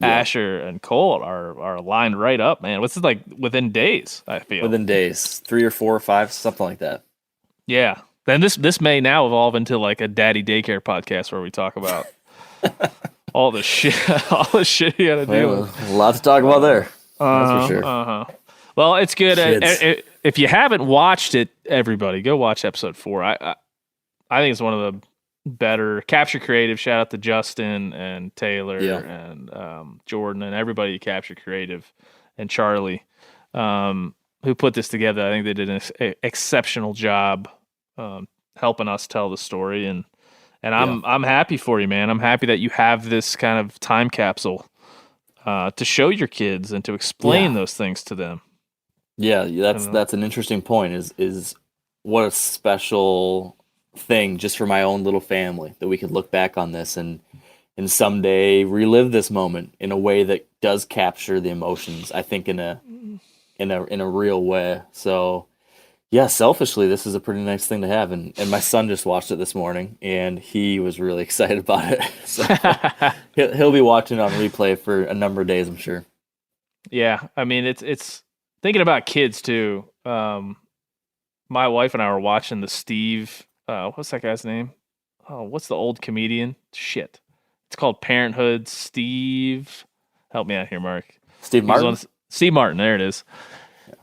Speaker 5: Asher and Colt, are lined right up, man. What's it like within days, I feel.
Speaker 6: Within days. 3 or 4 or 5, something like that.
Speaker 5: Yeah. Then this may now evolve into like a daddy daycare podcast where we talk about all the shit you gotta do.
Speaker 6: A lot to talk about there. That's for sure.
Speaker 5: Well, it's good. If you haven't watched it, everybody, go watch episode 4. I think it's one of the better. Capture Creative, shout out to Justin and Taylor and Jordan and everybody at Capture Creative and Charlie who put this together. I think they did an exceptional job helping us tell the story, and I'm happy for you, man. I'm happy that you have this kind of time capsule to show your kids and to explain those things to them.
Speaker 6: Yeah, that's an interesting point. Is what a special thing just for my own little family that we could look back on this and someday relive this moment in a way that does capture the emotions. I think in a real way. So yeah, selfishly, this is a pretty nice thing to have. And my son just watched it this morning, and he was really excited about it. So he'll be watching it on replay for a number of days, I'm sure.
Speaker 5: Yeah, I mean, it's thinking about kids too. My wife and I were watching the Steve. What's that guy's name? Oh, what's the old comedian? Shit, it's called Parenthood. Steve, help me out here, Mark.
Speaker 6: Steve Martin.
Speaker 5: Steve Martin. There it is.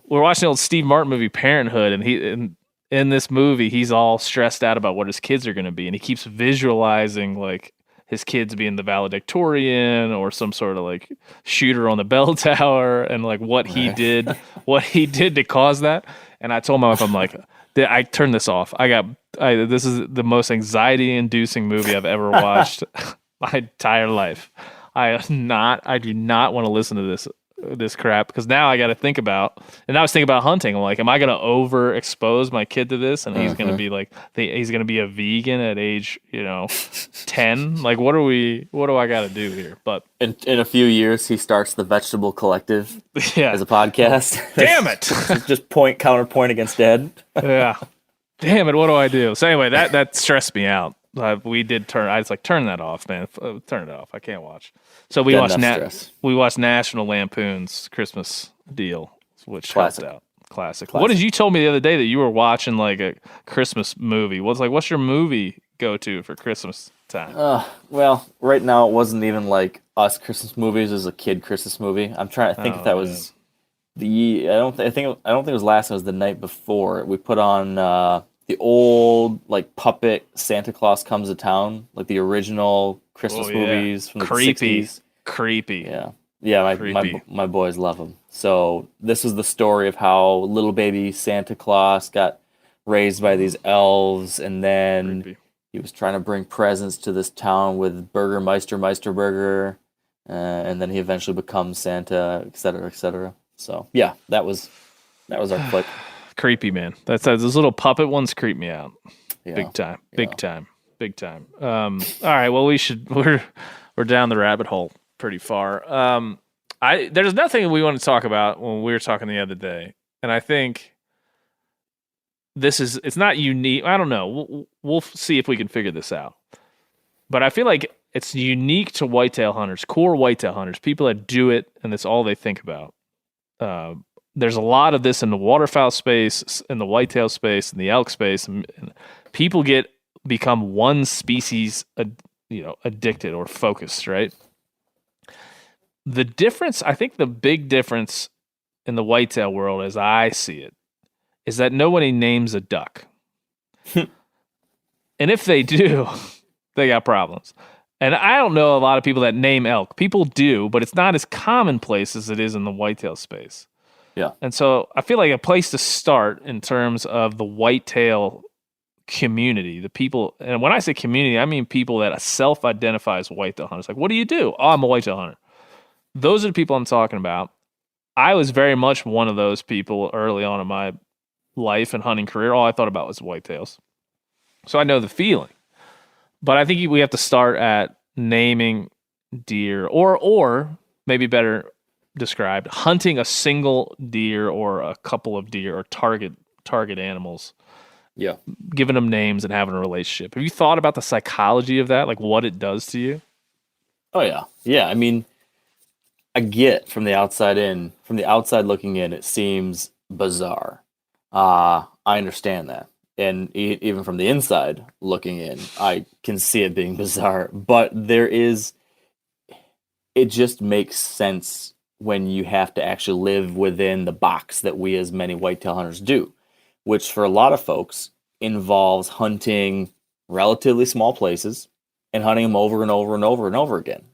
Speaker 5: We're watching the old Steve Martin movie, Parenthood, and in this movie, he's all stressed out about what his kids are going to be, and he keeps visualizing like his kids being the valedictorian or some sort of like shooter on the bell tower, and like what he did to cause that. And I told my wife, I'm like, I turned this off. This is the most anxiety-inducing movie I've ever watched my entire life. I do not want to listen to this crap, because now I got to think about, and I was thinking about hunting. I'm like, am I going to overexpose my kid to this? And he's going to be like, he's going to be a vegan at age, 10. Like, what do I got to do here? But
Speaker 6: in a few years, he starts the Vegetable Collective as a podcast.
Speaker 5: Damn it.
Speaker 6: Just counterpoint against Dad.
Speaker 5: Yeah. Damn it. What do I do? So anyway, that stressed me out. We did I was like, turn that off, man. Turn it off. I can't watch. So we watched National Lampoon's Christmas Deal, which helped out. Classic. What did you told me the other day that you were watching like a Christmas movie? What's your movie go to for Christmas time?
Speaker 6: Well, right now it wasn't even like us Christmas movies. It was a kid Christmas movie. I'm trying to think if that was I don't think it was last. It was the night before. We put on the old like puppet Santa Claus Comes to Town, like the original Christmas movies from the 60s.
Speaker 5: Creepy.
Speaker 6: Yeah. My boys love them. So this was the story of how little baby Santa Claus got raised by these elves, and then he was trying to bring presents to this town with Meisterburger, and then he eventually becomes Santa, et cetera, et cetera. So yeah, that was our flick.
Speaker 5: Creepy, man. Those little puppet ones creep me out.
Speaker 6: Yeah.
Speaker 5: Big time. All right. Well, we're down the rabbit hole pretty far. There's nothing we want to talk about when we were talking the other day, and I think it's not unique. I don't know. We'll see if we can figure this out. But I feel like it's unique to whitetail hunters, core whitetail hunters, people that do it, and that's all they think about. There's a lot of this in the waterfowl space, in the whitetail space, in the elk space, and people become one species, addicted or focused, right? The difference, I think the big difference in the whitetail world, as I see it, is that nobody names a duck. And if they do, they got problems. And I don't know a lot of people that name elk. People do, but it's not as commonplace as it is in the whitetail space.
Speaker 6: Yeah.
Speaker 5: And so I feel like a place to start in terms of the whitetail community, the people, and when I say community, I mean people that self-identify as whitetail hunters. Like, what do you do? Oh, I'm a whitetail hunter. Those are the people I'm talking about. I was very much one of those people early on in my life and hunting career. All I thought about was whitetails. So I know the feeling. But I think we have to start at naming deer, or maybe better described, hunting a single deer or a couple of deer or target animals.
Speaker 6: Yeah.
Speaker 5: Giving them names and having a relationship. Have you thought about the psychology of that? Like what it does to you?
Speaker 6: Oh yeah. Yeah. I mean, I get from the outside looking in, it seems bizarre. I understand that. And even from the inside looking in, I can see it being bizarre. But it just makes sense when you have to actually live within the box that we as many whitetail hunters do, which for a lot of folks involves hunting relatively small places and hunting them over and over and over and over again.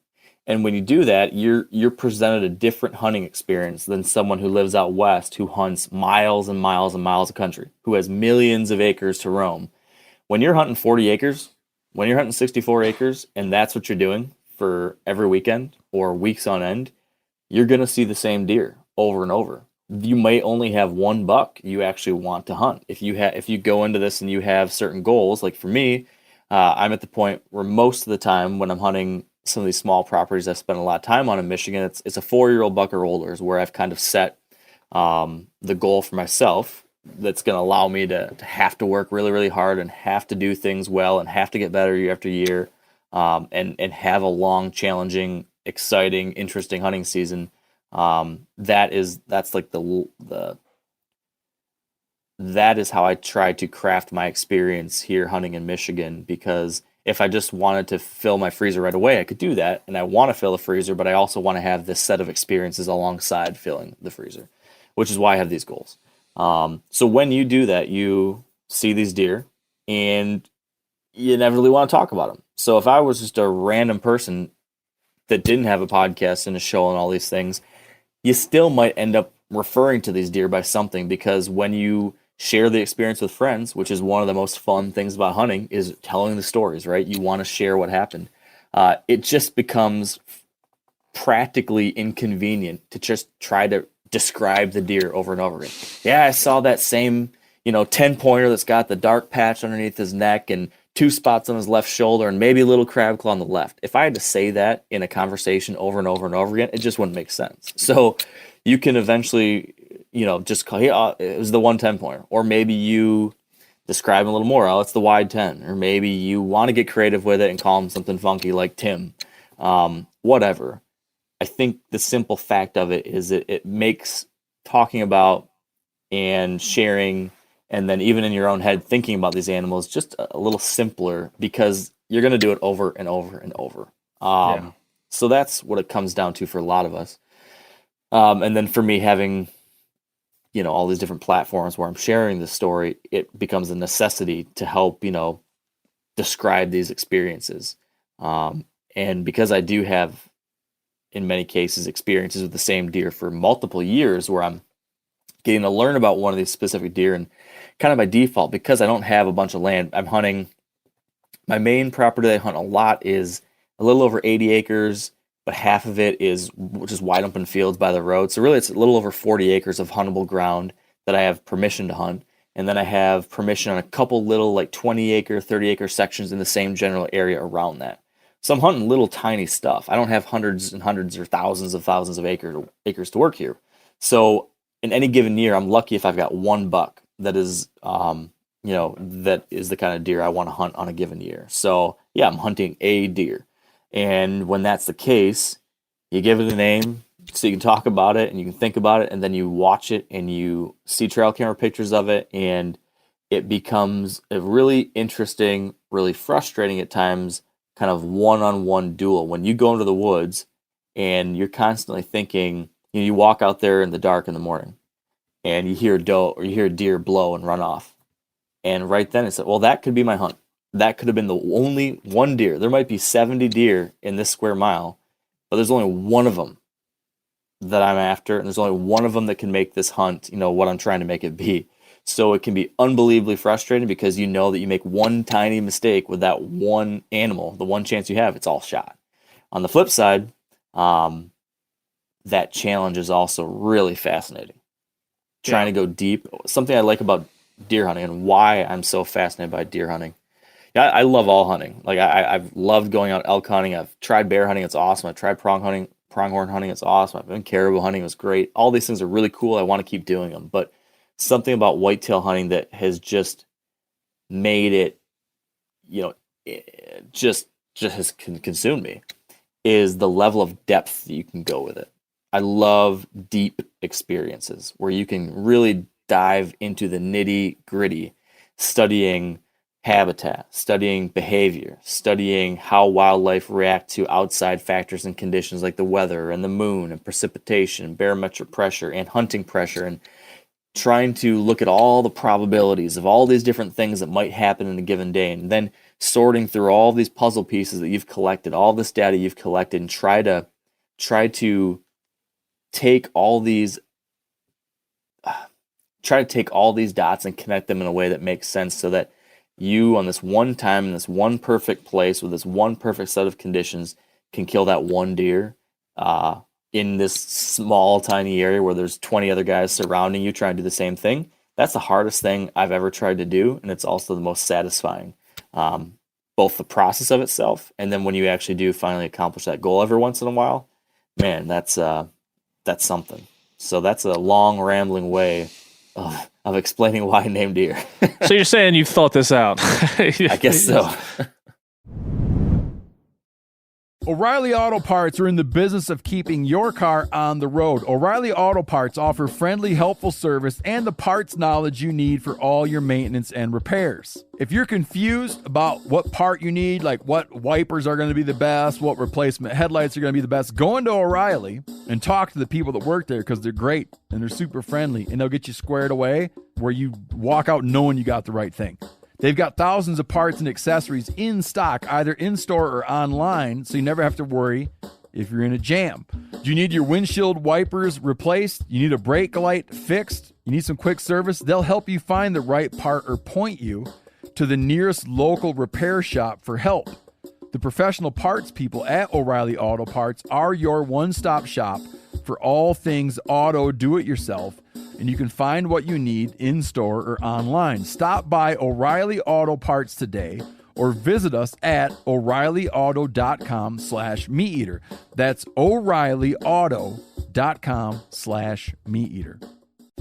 Speaker 6: And when you do that, you're presented a different hunting experience than someone who lives out west, who hunts miles and miles and miles of country, who has millions of acres to roam. When you're hunting 40 acres, when you're hunting 64 acres, and that's what you're doing for every weekend or weeks on end, you're going to see the same deer over and over. You may only have one buck you actually want to hunt. If you go into this and you have certain goals, like for me, I'm at the point where most of the time when I'm hunting some of these small properties I've spent a lot of time on in Michigan, it's a 4-year-old buck or older is where I've kind of set the goal for myself that's going to allow me to have to work really, really hard and have to do things well and have to get better year after year, and have a long, challenging, exciting, interesting hunting season. That is how I try to craft my experience here hunting in Michigan, because if I just wanted to fill my freezer right away, I could do that, and I want to fill the freezer, but I also want to have this set of experiences alongside filling the freezer, which is why I have these goals. So when you do that, you see these deer and you inevitably want to talk about them. So if I was just a random person that didn't have a podcast and a show and all these things, you still might end up referring to these deer by something, because when you share the experience with friends, which is one of the most fun things about hunting, is telling the stories, right? You want to share what happened. It just becomes practically inconvenient to just try to describe the deer over and over again. Yeah, I saw that same, 10-pointer that's got the dark patch underneath his neck and 2 spots on his left shoulder and maybe a little crab claw on the left. If I had to say that in a conversation over and over and over again, it just wouldn't make sense. So you can eventually, just call, it was the 10-pointer. Or maybe you describe him a little more. Oh, it's the wide 10. Or maybe you want to get creative with it and call him something funky like Tim. Whatever. I think the simple fact of it is it makes talking about and sharing, and then even in your own head thinking about these animals, just a little simpler, because you're going to do it over and over and over. So that's what it comes down to for a lot of us. And then for me, having all these different platforms where I'm sharing the story, it becomes a necessity to help describe these experiences. And because I do have, in many cases, experiences with the same deer for multiple years, where I'm getting to learn about one of these specific deer, and kind of by default, because I don't have a bunch of land, I'm hunting. My main property that I hunt a lot is a little over 80 acres, but half of it is just wide open fields by the road. So really it's a little over 40 acres of huntable ground that I have permission to hunt. And then I have permission on a couple little 20 acre, 30 acre sections in the same general area around that. So I'm hunting little tiny stuff. I don't have hundreds and hundreds or thousands of acres to work here. So in any given year, I'm lucky if I've got one buck that is, that is the kind of deer I want to hunt on a given year. So yeah, I'm hunting a deer. And when that's the case, you give it a name so you can talk about it and you can think about it, and then you watch it and you see trail camera pictures of it, and it becomes a really interesting, really frustrating at times, kind of one-on-one duel. When you go into the woods and you're constantly thinking, you walk out there in the dark in the morning and you hear a doe or you hear a deer blow and run off. And right then it's like, well, that could be my hunt. That could have been the only one deer. There might be 70 deer in this square mile, but there's only one of them that I'm after, and there's only one of them that can make this hunt, what I'm trying to make it be. So it can be unbelievably frustrating, because you know that you make one tiny mistake with that one animal, the one chance you have, it's all shot. On the flip side, that challenge is also really fascinating. Trying to go deep. Something I like about deer hunting, and why I'm so fascinated by deer hunting. Yeah, I love all hunting. I've loved going out elk hunting. I've tried bear hunting. It's awesome. I've tried pronghorn hunting. It's awesome. I've been caribou hunting. It was great. All these things are really cool. I want to keep doing them. But something about whitetail hunting that has just made it, it just has consumed me, is the level of depth that you can go with it. I love deep experiences where you can really dive into the nitty gritty, studying habitat, studying behavior, studying how wildlife react to outside factors and conditions like the weather and the moon and precipitation, barometric pressure and hunting pressure, and trying to look at all the probabilities of all these different things that might happen in a given day, and then sorting through all these puzzle pieces that you've collected, all this data you've collected, and try to take all these dots and connect them in a way that makes sense, so that you, on this one time, in this one perfect place, with this one perfect set of conditions, can kill that one deer in this small, tiny area where there's 20 other guys surrounding you trying to do the same thing. That's the hardest thing I've ever tried to do, and it's also the most satisfying. Both the process of itself, and then when you actually do finally accomplish that goal every once in a while, man, that's something. So that's a long, rambling way of explaining why I named deer.
Speaker 5: So you're saying you've thought this out?
Speaker 6: I guess so.
Speaker 2: O'Reilly Auto Parts are in the business of keeping your car on the road. O'Reilly Auto Parts offer friendly, helpful service and the parts knowledge you need for all your maintenance and repairs. If you're confused about what part you need, like what wipers are going to be the best, what replacement headlights are going to be the best, go into O'Reilly and talk to the people that work there, because they're great and they're super friendly, and they'll get you squared away where you walk out knowing you got the right thing. They've got thousands of parts and accessories in stock, either in-store or online, so you never have to worry if you're in a jam. Do you need your windshield wipers replaced? You need a brake light fixed? You need some quick service? They'll help you find the right part or point you to the nearest local repair shop for help. The professional parts people at O'Reilly Auto Parts are your one-stop shop for all things auto do-it-yourself, and you can find what you need in-store or online. Stop by O'Reilly Auto Parts today or visit us at O'ReillyAuto.com/MeatEater. That's O'ReillyAuto.com/MeatEater.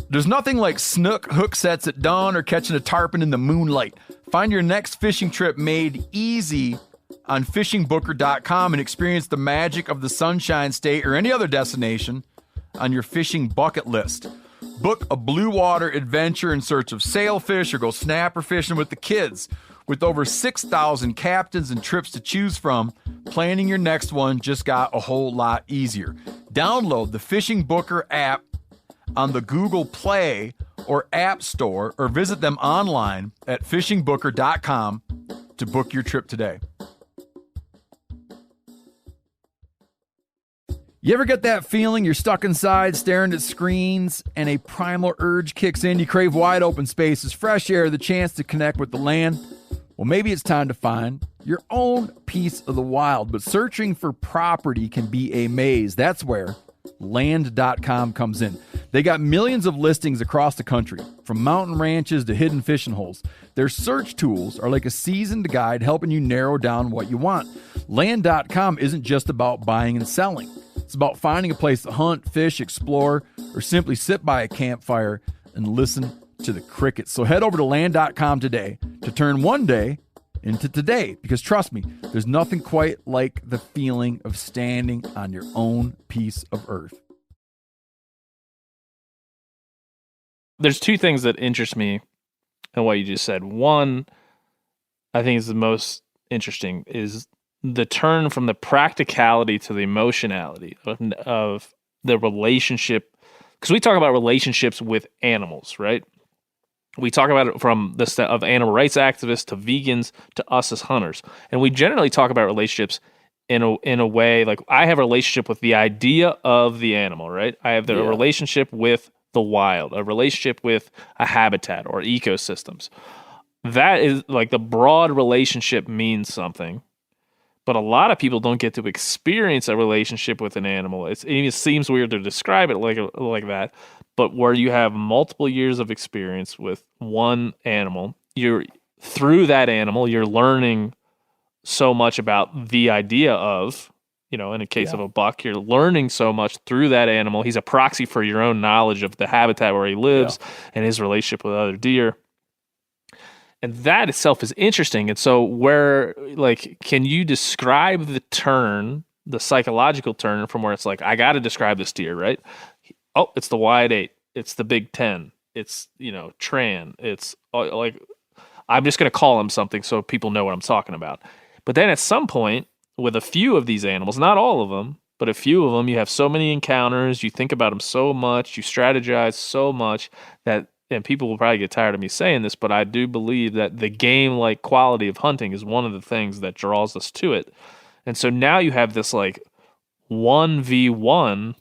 Speaker 2: There's nothing like snook hook sets at dawn or catching a tarpon in the moonlight. Find your next fishing trip made easy on fishingbooker.com and experience the magic of the Sunshine State or any other destination on your fishing bucket list. Book a blue water adventure in search of sailfish or go snapper fishing with the kids. With over 6,000 captains and trips to choose from, planning your next one just got a whole lot easier. Download the Fishing Booker app on the Google Play or App Store, or visit them online at fishingbooker.com to book your trip today. You ever get that feeling you're stuck inside staring at screens and a primal urge kicks in? You crave wide open spaces, fresh air, the chance to connect with the land. Well, maybe it's time to find your own piece of the wild, but searching for property can be a maze. That's where Land.com comes in. They got millions of listings across the country, from mountain ranches to hidden fishing holes. Their search tools are like a seasoned guide helping you narrow down what you want. Land.com isn't just about buying and selling. It's about finding a place to hunt, fish, explore, or simply sit by a campfire and listen to the crickets. So head over to Land.com today to turn one day into today, because trust me, there's nothing quite like the feeling of standing on your own piece of earth.
Speaker 5: There's two things that interest me in what you just said. One, I think is the most interesting, is the turn from the practicality to the emotionality of the relationship. Because we talk about relationships with animals, right? We talk about it from the of animal rights activists to vegans to us as hunters. And we generally talk about relationships in a way, like I have a relationship with the idea of the animal, right? I have a relationship with the wild, a relationship with a habitat or ecosystems. That is like the broad relationship means something, but a lot of people don't get to experience a relationship with an animal. It even seems weird to describe it like that, but where you have multiple years of experience with one animal, through that animal, you're learning so much about the idea of, in a case of a buck, you're learning so much through that animal. He's a proxy for your own knowledge of the habitat where he lives and his relationship with other deer. And that itself is interesting. And so can you describe the turn, the psychological turn from where it's like, I got to describe this deer, right? Oh, it's the wide 8. It's the Big 10. It's, Tran. It's like, I'm just going to call him something so people know what I'm talking about. But then at some point, with a few of these animals, not all of them, but a few of them, you have so many encounters, you think about them so much, you strategize so much that, and people will probably get tired of me saying this, but I do believe that the game-like quality of hunting is one of the things that draws us to it. And so now you have this like 1v1,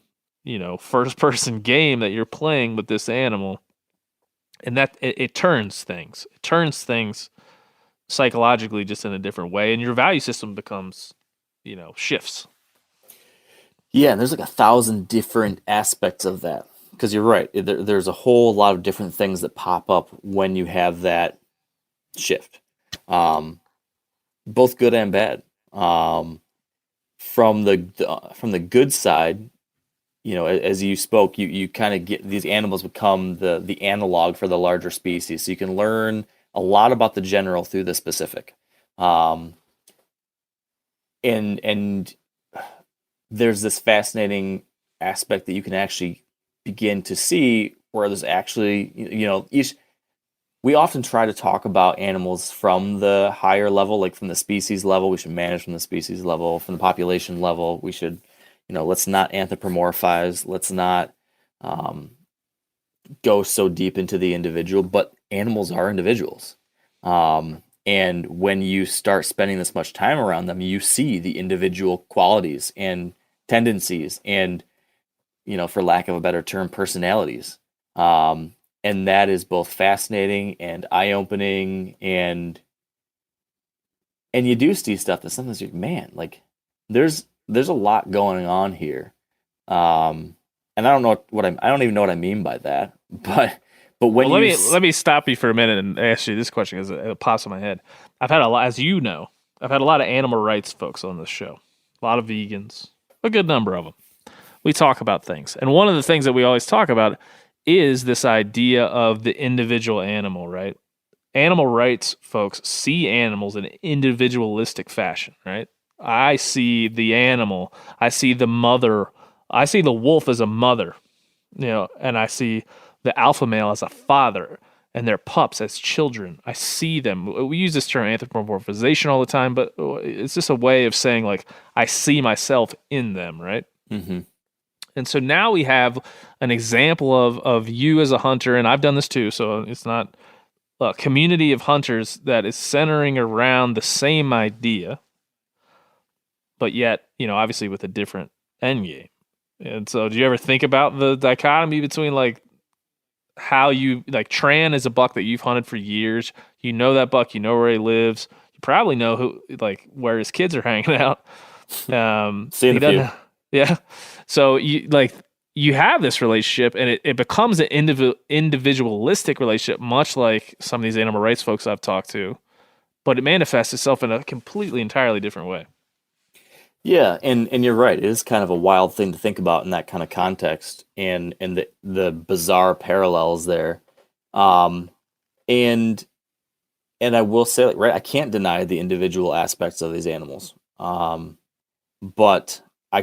Speaker 5: first-person game that you're playing with this animal, and that it turns things. It turns things psychologically just in a different way, and your value system becomes, shifts.
Speaker 6: Yeah, and there's like 1,000 different aspects of that. Because you're right, there's a whole lot of different things that pop up when you have that shift, both good and bad. From the good side, as you spoke, you kind of get these animals become the analog for the larger species, so you can learn a lot about the general through the specific. And there's this fascinating aspect that you can actually begin to see where there's actually, we often try to talk about animals from the higher level, like from the species level. We should manage from the species level, from the population level. We should, let's not anthropomorphize. Let's not go so deep into the individual, but animals are individuals. And when you start spending this much time around them, you see the individual qualities and tendencies and, for lack of a better term, personalities. And that is both fascinating and eye-opening, and you do see stuff that sometimes you're, man, like there's a lot going on here. And I don't know I don't even know what I mean by that, but when
Speaker 5: let me stop you for a minute and ask you this question because it pops in my head. I've had a lot of animal rights folks on this show, a lot of vegans, a good number of them. We talk about things, and one of the things that we always talk about is this idea of the individual animal, right? Animal rights folks see animals in an individualistic fashion, right? I see the animal, I see the mother, I see the wolf as a mother, and I see the alpha male as a father and their pups as children. I see them. We use this term anthropomorphization all the time, but it's just a way of saying, like, I see myself in them, right?
Speaker 6: Mm-hmm.
Speaker 5: And so now we have an example of you as a hunter, and I've done this too, so it's not a community of hunters that is centering around the same idea, but yet, obviously with a different end game. And so do you ever think about the dichotomy between, like, how you, like, Tran is a buck that you've hunted for years. You know that buck, you know where he lives. You probably know who, like, where his kids are hanging out.
Speaker 6: Seen a few.
Speaker 5: Yeah. So you have this relationship, and it becomes an individualistic relationship, much like some of these animal rights folks I've talked to, but it manifests itself in a completely, entirely different way.
Speaker 6: Yeah, and you're right. It is kind of a wild thing to think about in that kind of context, and the bizarre parallels there. And I will say, like, right, I can't deny the individual aspects of these animals. But I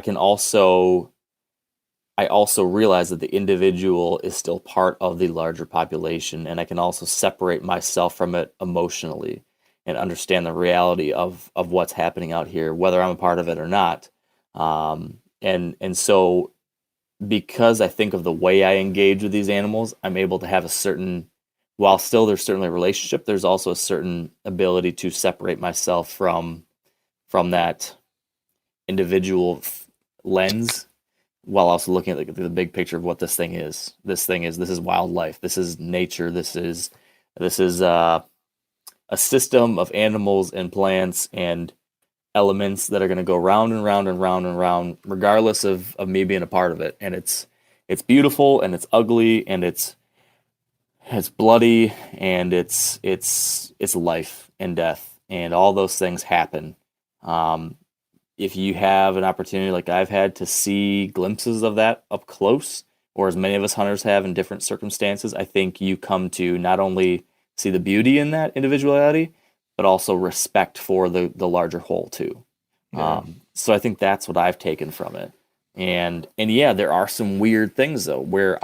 Speaker 6: also realize that the individual is still part of the larger population, and I can also separate myself from it emotionally and understand the reality of what's happening out here, whether I'm a part of it or not. And so because I think of the way I engage with these animals, I'm able to have while still there's certainly a relationship, there's also a certain ability to separate myself from that individual lens, while also looking at the big picture of what this thing is. This is wildlife. This is nature. This is a system of animals and plants and elements that are going to go round and round and round and round, regardless of me being a part of it. And it's beautiful, and it's ugly, and it's bloody, and it's life and death, and all those things happen. If you have an opportunity like I've had to see glimpses of that up close, or as many of us hunters have in different circumstances, I think you come to not only see the beauty in that individuality, but also respect for the larger whole too. Yeah. So I think that's what I've taken from it. And yeah, there are some weird things though, where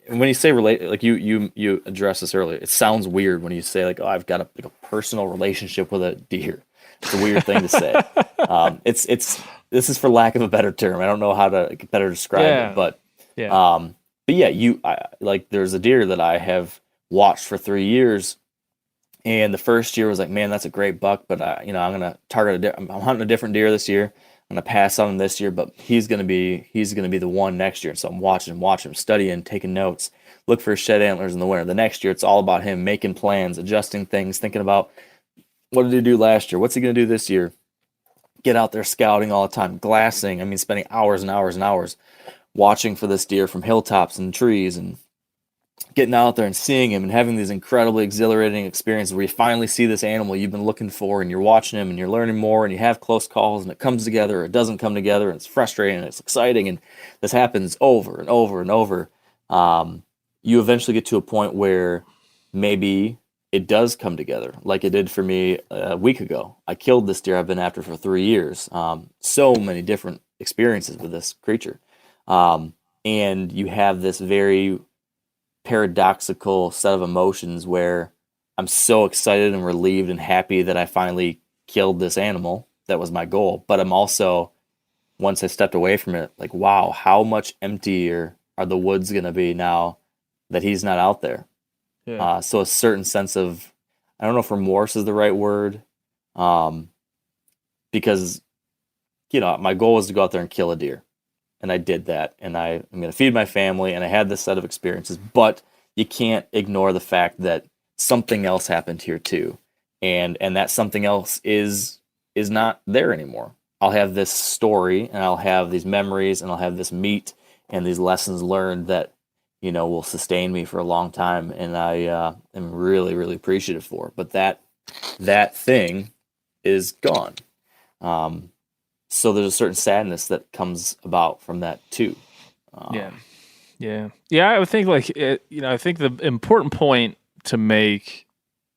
Speaker 6: when you say relate, like you addressed this earlier, it sounds weird when you say, like, oh, I've got a personal relationship with a deer. It's a weird thing to say. This is for lack of a better term. I don't know how to better describe it, but yeah, there's a deer that I have watched for 3 years, and the first year was like, man, that's a great buck, but I'm gonna target I'm hunting a different deer this year. I'm gonna pass on him this year, but he's gonna be the one next year. So I'm watching him, studying, taking notes, look for his shed antlers in the winter. The next year, it's all about him making plans, adjusting things, thinking about what did he do last year, what's he gonna do this year. get out there scouting all the time, glassing. I mean, spending hours and hours and hours watching for this deer from hilltops and trees, and getting out there and seeing him and having these incredibly exhilarating experiences where you finally see this animal you've been looking for, and you're watching him and you're learning more, and you have close calls, and it comes together or it doesn't come together, and it's frustrating and it's exciting, and this happens over and over and over. You eventually get to a point where maybe it does come together, like it did for me a week ago. I killed this deer I've been after for 3 years. So many different experiences with this creature. And you have this very paradoxical set of emotions where I'm so excited and relieved and happy that I finally killed this animal. That was my goal. But I'm also, once I stepped away from it, like, wow, how much emptier are the woods going to be now that he's not out there?
Speaker 5: Yeah.
Speaker 6: So a certain sense of, I don't know if remorse is the right word, because, my goal was to go out there and kill a deer. And I did that, and I'm going to feed my family, and I had this set of experiences, but you can't ignore the fact that something else happened here too. And that something else is not there anymore. I'll have this story, and I'll have these memories, and I'll have this meat and these lessons learned that, will sustain me for a long time. And I am really, really appreciative for. But that thing is gone. So there's a certain sadness that comes about from that too.
Speaker 5: Yeah. I would think I think the important point to make,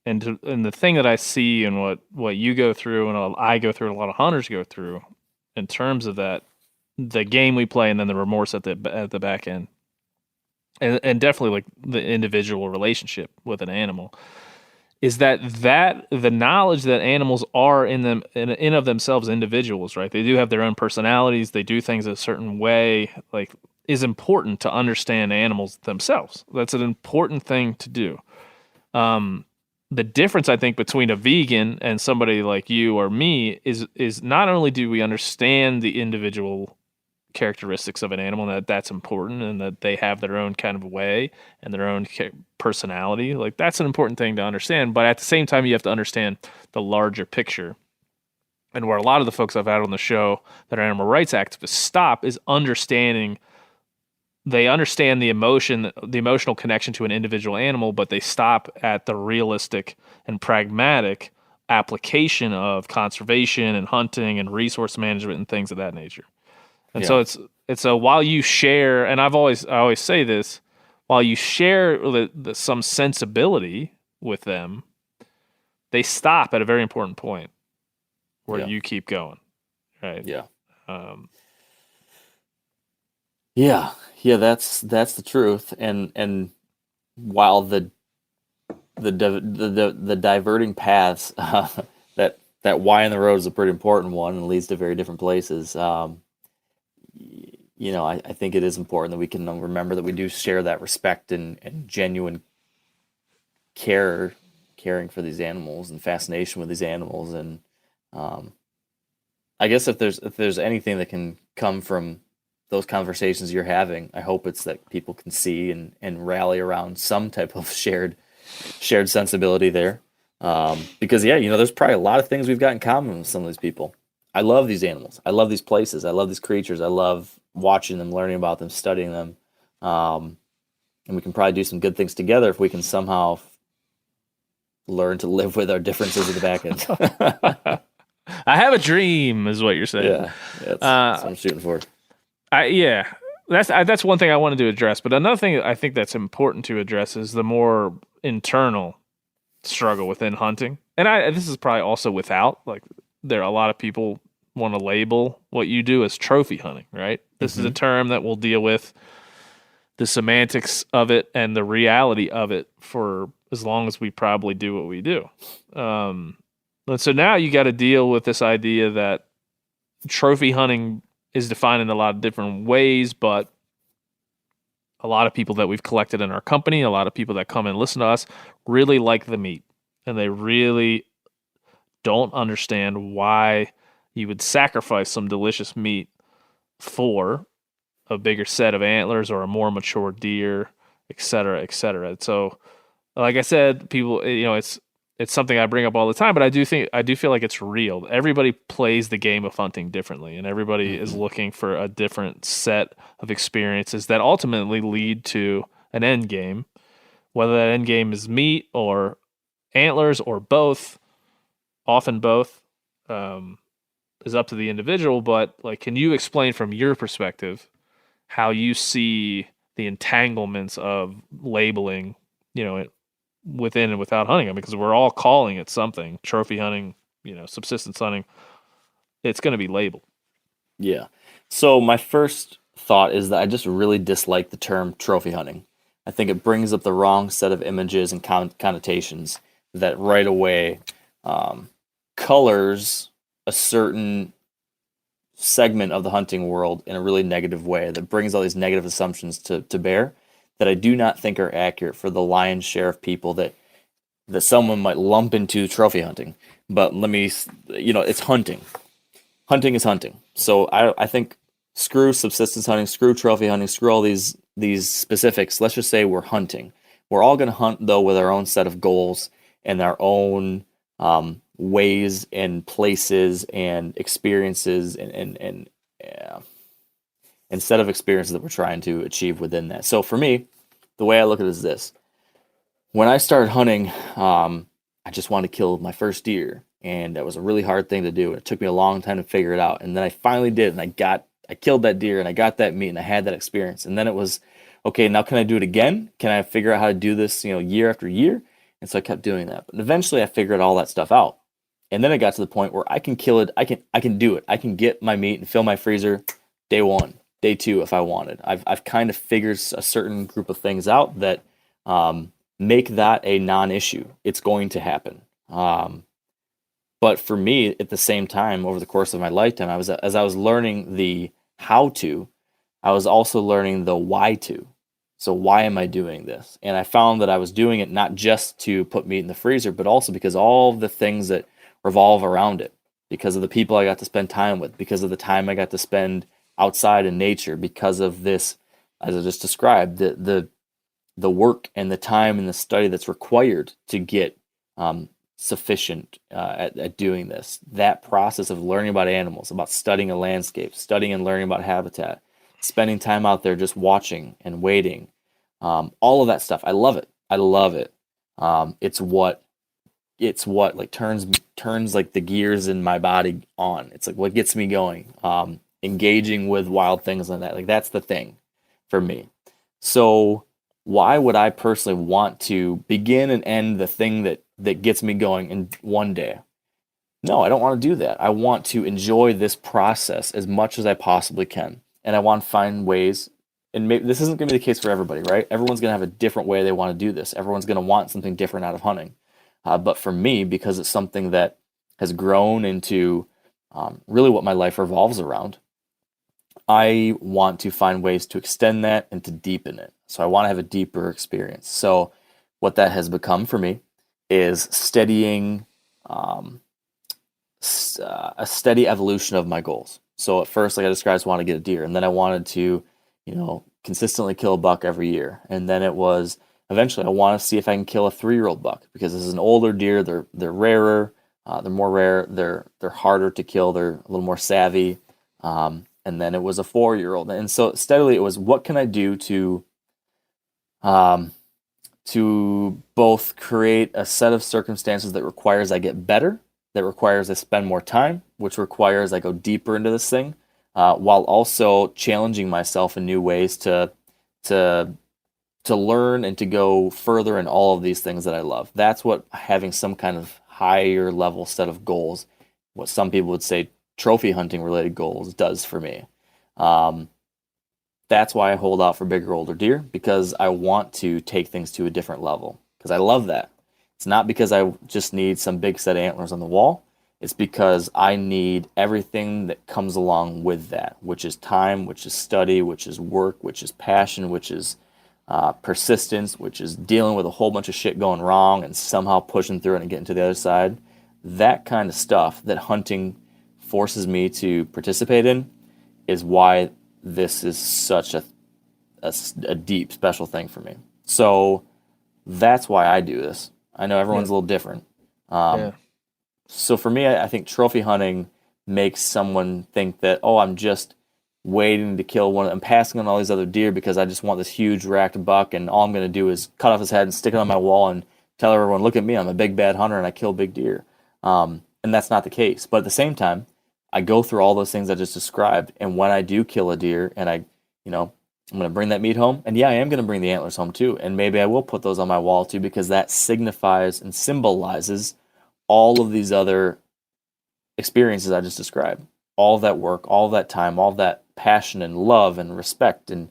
Speaker 5: and the thing that I see and what you go through and I go through and a lot of hunters go through in terms of that, the game we play and then the remorse at the back end, and definitely like the individual relationship with an animal, is that the knowledge that animals are in of themselves individuals, right? They do have their own personalities. They do things a certain way, like, is important to understand animals themselves. That's an important thing to do. The difference, I think, between a vegan and somebody like you or me is not only do we understand the individual characteristics of an animal, and that's important, and that they have their own kind of way and their own personality. Like, that's an important thing to understand. But at the same time, you have to understand the larger picture. And where a lot of the folks I've had on the show that are animal rights activists stop is understanding. They understand the emotional connection to an individual animal, but they stop at the realistic and pragmatic application of conservation and hunting and resource management and things of that nature. And so it's while you share, and I always say this, while you share some sensibility with them, they stop at a very important point where you keep going, right?
Speaker 6: Yeah. That's the truth. And while the diverting paths, that Y in the road is a pretty important one and leads to very different places. I think it is important that we can remember that we do share that respect and genuine caring for these animals and fascination with these animals. And I guess if there's anything that can come from those conversations you're having, I hope it's that people can see and rally around some type of shared sensibility there. Because there's probably a lot of things we've got in common with some of these people. I love these animals. I love these places. I love these creatures. I love watching them, learning about them, studying them. And we can probably do some good things together if we can somehow learn to live with our differences at the back end.
Speaker 5: I have a dream, is what you're saying.
Speaker 6: Yeah, that's what I'm shooting for.
Speaker 5: That's one thing I wanted to address. But another thing I think that's important to address is the more internal struggle within hunting. And this is probably also without, like, there are a lot of people want to label what you do as trophy hunting, right? This is a term that will deal with the semantics of it and the reality of it for as long as we probably do what we do. And so now you got to deal with this idea that trophy hunting is defined in a lot of different ways, but a lot of people that we've collected in our company, a lot of people that come and listen to us, really like the meat, and they really don't understand why you would sacrifice some delicious meat for a bigger set of antlers or a more mature deer, et cetera, et cetera. So, like I said, people, it's it's something I bring up all the time, but I do feel like it's real. Everybody plays the game of hunting differently, and everybody is looking for a different set of experiences that ultimately lead to an end game. Whether that end game is meat or antlers or both, often both, is up to the individual. But like, can you explain from your perspective how you see the entanglements of labeling, within and without hunting? Because we're all calling it something, trophy hunting, subsistence hunting. It's going to be labeled.
Speaker 6: Yeah. So my first thought is that I just really dislike the term trophy hunting. I think it brings up the wrong set of images and connotations that right away colors a certain segment of the hunting world in a really negative way, that brings all these negative assumptions to bear that I do not think are accurate for the lion's share of people that someone might lump into trophy hunting. But let me, it's hunting. Hunting is hunting. So I think screw subsistence hunting, screw trophy hunting, screw all these specifics. Let's just say we're hunting. We're all going to hunt, though, with our own set of goals and our own ways and places and experiences and set of experiences that we're trying to achieve within that. So for me, the way I look at it is this. When I started hunting, I just wanted to kill my first deer, and that was a really hard thing to do. It took me a long time to figure it out, and then I finally did, and I killed that deer, and I got that meat, and I had that experience. And then it was, okay, now can I do it again? Can I figure out how to do this, year after year? And so I kept doing that. But eventually I figured all that stuff out. And then it got to the point where I can kill it. I can do it. I can get my meat and fill my freezer day 1, day 2 if I wanted. I've kind of figured a certain group of things out that make that a non-issue. It's going to happen. But for me, at the same time, over the course of my lifetime, as I was learning the how to, I was also learning the why to. So why am I doing this? And I found that I was doing it not just to put meat in the freezer, but also because all of the things that revolve around it, because of the people I got to spend time with, because of the time I got to spend outside in nature, because of this, as I just described, the work and the time and the study that's required to get sufficient at doing this. That process of learning about animals, about studying a landscape, studying and learning about habitat, spending time out there just watching and waiting, all of that stuff. I love it. I love it. It's what like turns like the gears in my body on. It's like what gets me going. Engaging with wild things like that. Like that's the thing for me. So why would I personally want to begin and end the thing that gets me going in one day? No, I don't want to do that. I want to enjoy this process as much as I possibly can. And I want to find ways, and maybe this isn't going to be the case for everybody, right? Everyone's going to have a different way they want to do this. Everyone's going to want something different out of hunting. But for me, because it's something that has grown into really what my life revolves around, I want to find ways to extend that and to deepen it. So I want to have a deeper experience. So what that has become for me is studying a steady evolution of my goals. So at first, like I described, I just wanted to get a deer, and then I wanted to, consistently kill a buck every year. And then it was eventually I want to see if I can kill a 3-year-old buck, because this is an older deer. They're rarer, they're more rare, they're harder to kill, they're a little more savvy. And then it was a 4-year-old, and so steadily it was, what can I do to both create a set of circumstances that requires I get better, that requires I spend more time, which requires I go deeper into this thing, while also challenging myself in new ways to learn and to go further in all of these things that I love. That's what having some kind of higher level set of goals, what some people would say trophy hunting related goals, does for me. That's why I hold out for bigger, older deer, because I want to take things to a different level, because I love that. It's not because I just need some big set of antlers on the wall. It's because I need everything that comes along with that, which is time, which is study, which is work, which is passion, which is persistence, which is dealing with a whole bunch of shit going wrong and somehow pushing through it and getting to the other side. That kind of stuff that hunting forces me to participate in is why this is such a deep, special thing for me. So that's why I do this. I know everyone's a little different, So for me, I think trophy hunting makes someone think that, oh, I'm just waiting to kill one. I'm passing on all these other deer because I just want this huge racked buck, and all I'm going to do is cut off his head and stick it on my wall and tell everyone, look at me, I'm a big bad hunter and I kill big deer. And that's not the case. But at the same time, I go through all those things I just described, and when I do kill a deer and I'm going to bring that meat home, and yeah, I am going to bring the antlers home too, and maybe I will put those on my wall too, because that signifies and symbolizes all of these other experiences I just described. All of that work, all of that time, all of that passion and love and respect and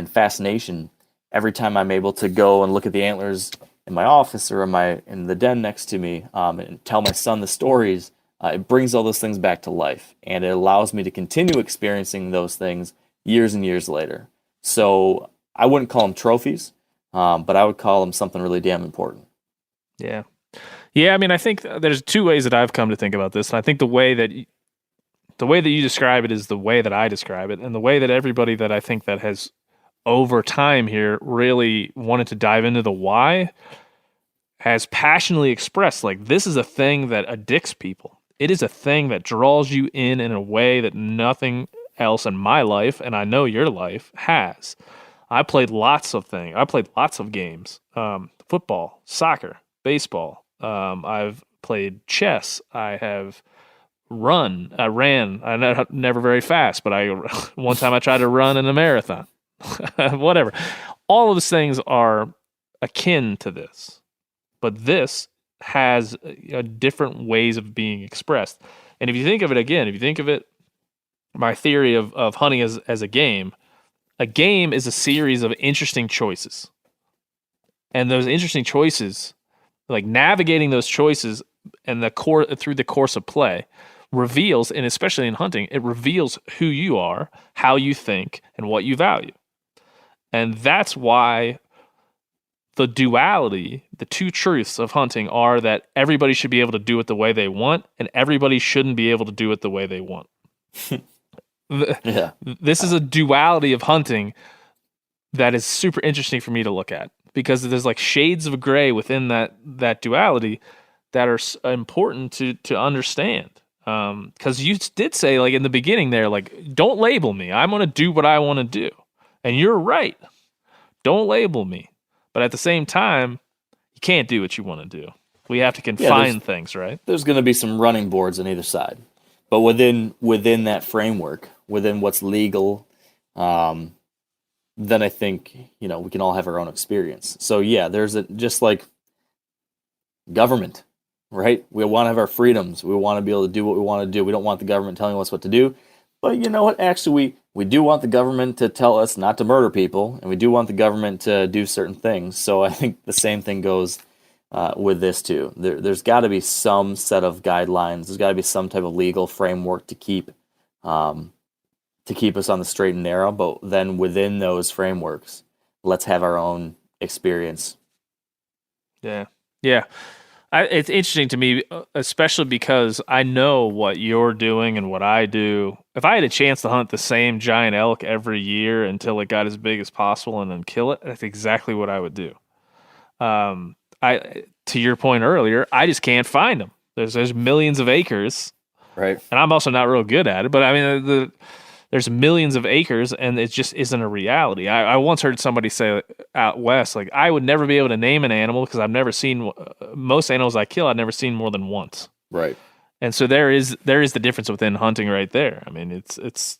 Speaker 6: fascination. Every time I'm able to go and look at the antlers in my office or in the den next to me, and tell my son the stories, it brings all those things back to life, and it allows me to continue experiencing those things years and years later. So I wouldn't call them trophies, but I would call them something really damn important.
Speaker 5: Yeah. Yeah, I mean, I think there's two ways that I've come to think about this, and I think the way that you describe it is the way that I describe it, and the way that everybody that I think that has over time here really wanted to dive into the why has passionately expressed, like, this is a thing that addicts people. It is a thing that draws you in a way that nothing else in my life, and I know your life, has. I played lots of things. I played lots of games. Football, soccer, baseball. I've played chess. I have ran. I never very fast, but one time I tried to run in a marathon. Whatever. All of those things are akin to this, but this has different ways of being expressed. And if you think of it, my theory of hunting as a game is a series of interesting choices. And those interesting choices, like navigating those choices and through the course of play, reveals, and especially in hunting, it reveals who you are, how you think, and what you value. And that's why the duality, the two truths of hunting are that everybody should be able to do it the way they want, and everybody shouldn't be able to do it the way they want.
Speaker 6: Yeah.
Speaker 5: This is a duality of hunting that is super interesting for me to look at, because there's like shades of gray within that duality that are important to understand. Because you did say, like in the beginning there, like, don't label me. I'm going to do what I want to do. And you're right. Don't label me. But at the same time, you can't do what you want to do. We have to confine things, right?
Speaker 6: There's going to be some running boards on either side. But within that framework, within what's legal, then I think, we can all have our own experience. So yeah, just like government, right? We want to have our freedoms. We want to be able to do what we want to do. We don't want the government telling us what to do. But you know what? Actually, we do want the government to tell us not to murder people, and we do want the government to do certain things. So I think the same thing goes with this too. There's got to be some set of guidelines. There's got to be some type of legal framework to keep us on the straight and narrow. But then within those frameworks, let's have our own experience.
Speaker 5: Yeah. It's interesting to me, especially because I know what you're doing and what I do. If I had a chance to hunt the same giant elk every year until it got as big as possible and then kill it, that's exactly what I would do. To your point earlier, I just can't find them. There's millions of acres,
Speaker 6: right?
Speaker 5: And I'm also not real good at it. But I mean, there's millions of acres, and it just isn't a reality. I once heard somebody say out west, like, I would never be able to name an animal because I've never seen most animals I kill. I've never seen more than once.
Speaker 6: Right.
Speaker 5: And so there is the difference within hunting right there. I mean, it's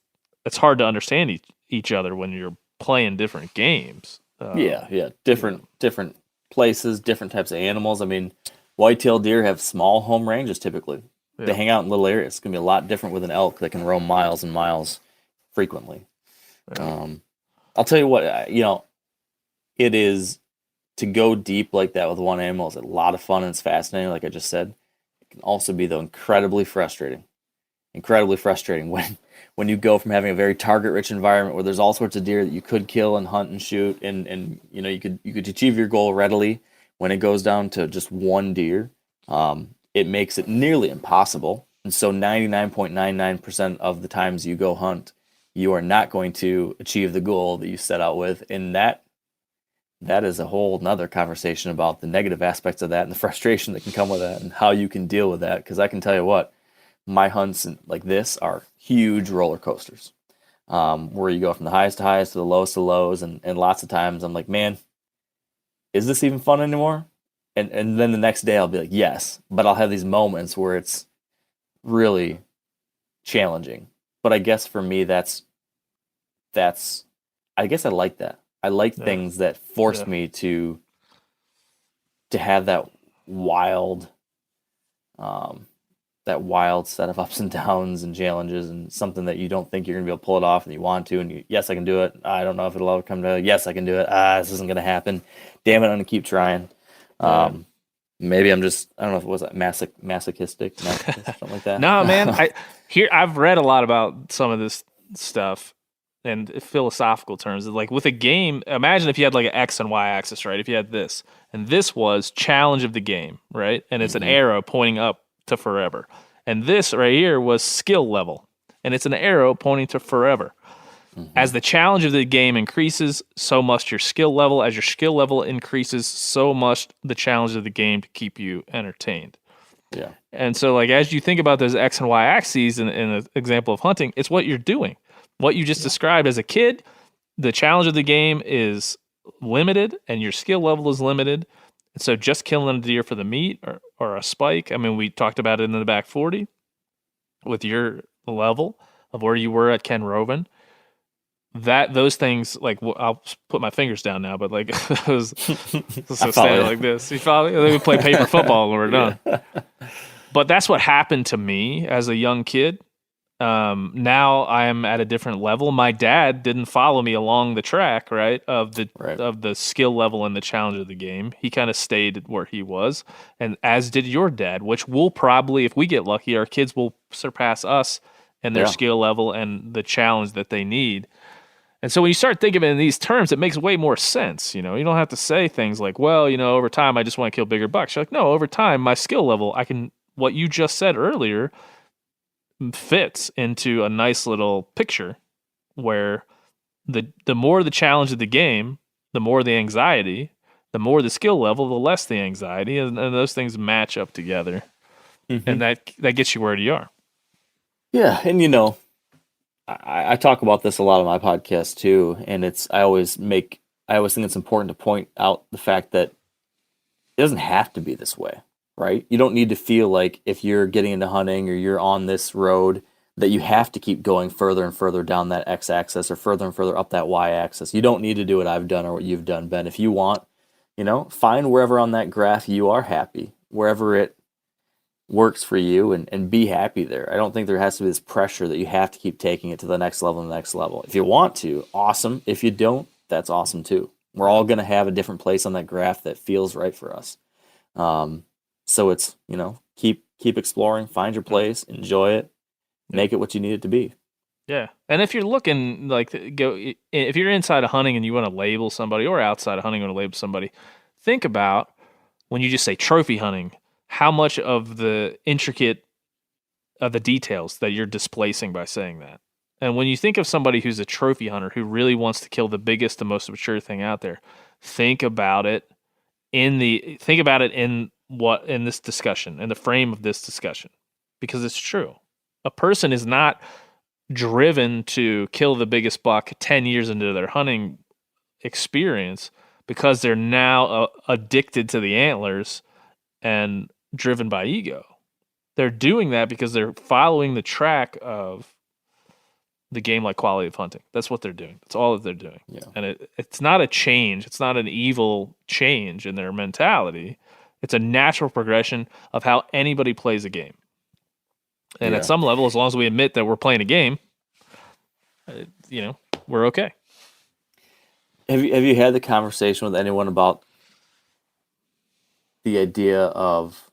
Speaker 5: hard to understand each other when you're playing different games.
Speaker 6: Different places, different types of animals. I mean, white-tailed deer have small home ranges typically. Yeah. They hang out in little areas. It's going to be a lot different with an elk that can roam miles and miles frequently. Yeah. I'll tell you what, it is, to go deep like that with one animal is a lot of fun and it's fascinating, like I just said. It can also be, though, incredibly frustrating when you go from having a very target-rich environment where there's all sorts of deer that you could kill and hunt and shoot, and you could achieve your goal readily. When it goes down to just one deer, it makes it nearly impossible. And so 99.99% of the times you go hunt, you are not going to achieve the goal that you set out with. And that that is a whole nother conversation about the negative aspects of that and the frustration that can come with that and how you can deal with that. Because I can tell you what, my hunts like this are huge roller coasters, where you go from the highest to highest to the lowest to lows, and lots of times I'm like, man, is this even fun anymore? And then the next day I'll be like, yes, but I'll have these moments where it's really challenging. But I guess for me, that's I guess I like that. I like things that force me to have that wild set of ups and downs and challenges, and something that you don't think you're gonna be able to pull it off, and you want to, and yes, I can do it. I don't know if it'll ever come to. Yes, I can do it. This isn't gonna happen. Damn it, I'm gonna keep trying. Maybe I'm just, I don't know if it was masochistic, something like that.
Speaker 5: No, man. I've read a lot about some of this stuff and philosophical terms. Like with a game, imagine if you had like an X and Y axis, right? If you had this, and this was challenge of the game, right? And it's an arrow pointing up to forever. And this right here was skill level, and it's an arrow pointing to forever. As the challenge of the game increases, so must your skill level. As your skill level increases, so must the challenge of the game to keep you entertained.
Speaker 6: Yeah.
Speaker 5: And so, like, as you think about those X and Y axes in an example of hunting, it's what you're doing. What you just described as a kid, the challenge of the game is limited and your skill level is limited. And so just killing a deer for the meat or a spike, I mean, we talked about it in the back 40 with your level of where you were at Ken Roven. Those things, like, I'll put my fingers down now, but like those stand like this. You follow? They would play paper football when we're done. But that's what happened to me as a young kid. Now I am at a different level. My dad didn't follow me along the track, right, of the skill level and the challenge of the game. He kind of stayed where he was, and as did your dad, which will probably, if we get lucky, our kids will surpass us in their skill level and the challenge that they need. And so when you start thinking of it in these terms, it makes way more sense. You know, you don't have to say things like, well, you know, over time, I just want to kill bigger bucks. You're like, no, over time, my skill level, what you just said earlier fits into a nice little picture where the more the challenge of the game, the more the anxiety, the more the skill level, the less the anxiety, and those things match up together. And that gets you where you are.
Speaker 6: Yeah, and you know, I talk about this a lot on my podcast too, and I always think it's important to point out the fact that it doesn't have to be this way, right? You don't need to feel like if you're getting into hunting or you're on this road that you have to keep going further and further down that x-axis or further and further up that y-axis. You don't need to do what I've done or what you've done, Ben. If you want, you know, find wherever on that graph you are happy, wherever it works for you, and be happy there. I don't think there has to be this pressure that you have to keep taking it to the next level and the next level. If you want to, awesome. If you don't, that's awesome too. We're all going to have a different place on that graph that feels right for us. So it's, you know, keep exploring, find your place, enjoy it, make it what you need it to be.
Speaker 5: Yeah. And if you're looking if you're inside of hunting and you want to label somebody, or outside of hunting and want to label somebody, think about when you just say trophy hunting, how much of the intricate of the details that you're displacing by saying that. And when you think of somebody who's a trophy hunter who really wants to kill the biggest, the most mature thing out there, think about it in this discussion, in the frame of this discussion, because it's true. A person is not driven to kill the biggest buck 10 years into their hunting experience because they're now addicted to the antlers and driven by ego. They're doing that because they're following the track of the game like Quality of Hunting. That's what they're doing. That's all that they're doing. Yeah. And it's not a change. It's not an evil change in their mentality. It's a natural progression of how anybody plays a game. And at some level, as long as we admit that we're playing a game, you know, we're okay.
Speaker 6: Have you had the conversation with anyone about the idea of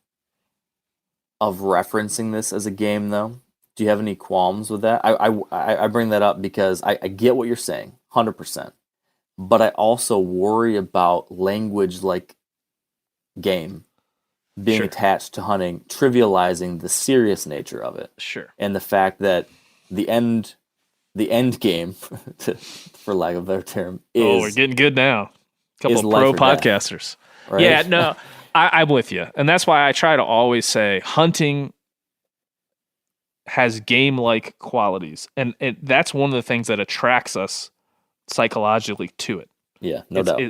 Speaker 6: referencing this as a game, though? Do you have any qualms with that? I bring that up because I get what you're saying, 100%. But I also worry about language like game being attached to hunting, trivializing the serious nature of it.
Speaker 5: Sure.
Speaker 6: And the fact that the end game, for lack of a better term, is...
Speaker 5: Oh, we're getting good now. couple
Speaker 6: is
Speaker 5: of pro
Speaker 6: life or death,
Speaker 5: podcasters.
Speaker 6: right?
Speaker 5: Yeah, no, I'm with you. And that's why I try to always say hunting has game-like qualities. And that's one of the things that attracts us psychologically to it.
Speaker 6: Yeah, no doubt.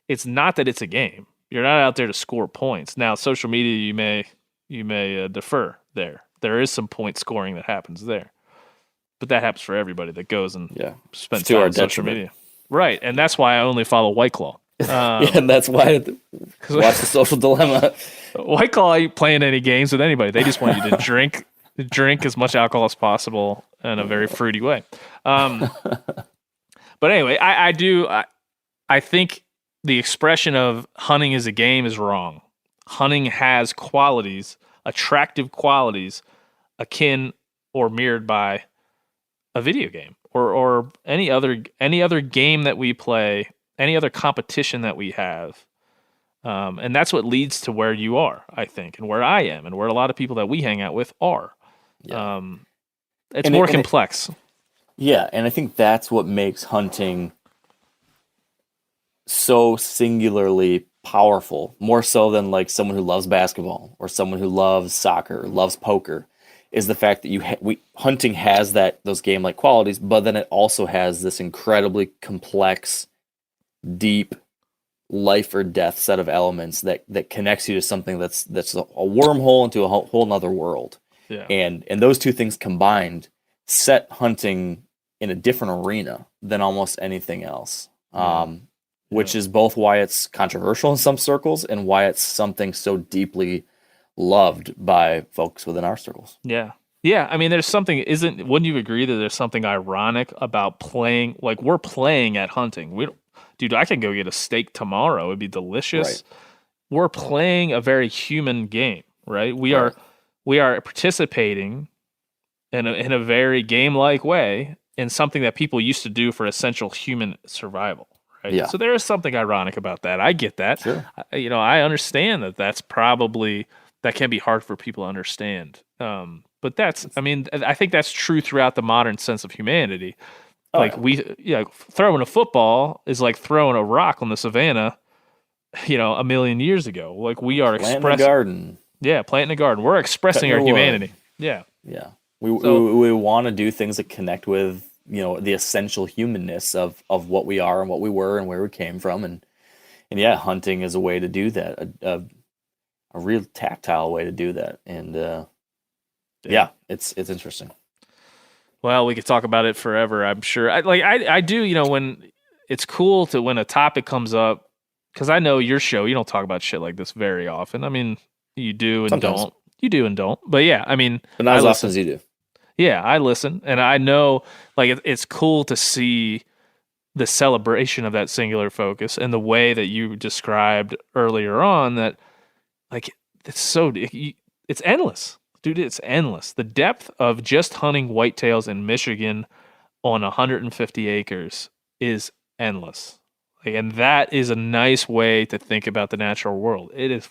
Speaker 5: It's not that it's a game. You're not out there to score points. Now, social media, you may defer there. There is some point scoring that happens there. But that happens for everybody that goes and spends time on social media. Right, and that's why I only follow White Claw.
Speaker 6: And that's why watch The Social Dilemma.
Speaker 5: White Claw ain't playing any games with anybody. They just want you to drink as much alcohol as possible in a very fruity way. But anyway, I think the expression of hunting is a game is wrong. Hunting has qualities, attractive qualities, akin or mirrored by a video game or any other game that we play, any other competition that we have. And that's what leads to where you are, I think, and where I am, and where a lot of people that we hang out with are. Yeah. It's more complex.
Speaker 6: And I think that's what makes hunting so singularly powerful, more so than like someone who loves basketball or someone who loves soccer or loves poker, is the fact that hunting has those game-like qualities, but then it also has this incredibly complex, deep, life or death set of elements that connects you to something that's a wormhole into a whole nother world. Yeah. And those two things combined set hunting in a different arena than almost anything else. Which is both why it's controversial in some circles and why it's something so deeply loved by folks within our circles.
Speaker 5: Yeah. Yeah. I mean, wouldn't you agree that there's something ironic about playing, like we're playing at hunting? Dude, I could go get a steak tomorrow. It'd be delicious. Right. We're playing a very human game, right? We are participating in a very game-like way in something that people used to do for essential human survival. Right? Yeah. So there is something ironic about that. I get that.
Speaker 6: Sure.
Speaker 5: I understand that that can be hard for people to understand. But I think that's true throughout the modern sense of humanity. Throwing a football is like throwing a rock on the savannah, a million years ago. Like we are
Speaker 6: expressing planting a garden.
Speaker 5: Yeah, planting a garden. We're expressing our humanity. Yeah.
Speaker 6: Yeah. We want to do things that connect with the essential humanness of what we are and what we were and where we came from, and hunting is a way to do that, a real tactile way to do that, and it's interesting.
Speaker 5: Well, we could talk about it forever, I'm sure. I do, when it's cool when a topic comes up, because I know your show, you don't talk about shit like this very often. I mean, you do and
Speaker 6: sometimes.
Speaker 5: Don't. You do and don't. But yeah, I mean,
Speaker 6: but not as often as you do.
Speaker 5: Yeah, I listen, and I know it's cool to see the celebration of that singular focus and the way that you described earlier on that it's endless. Dude, it's endless. The depth of just hunting whitetails in Michigan on 150 acres is endless. And that is a nice way to think about the natural world. It is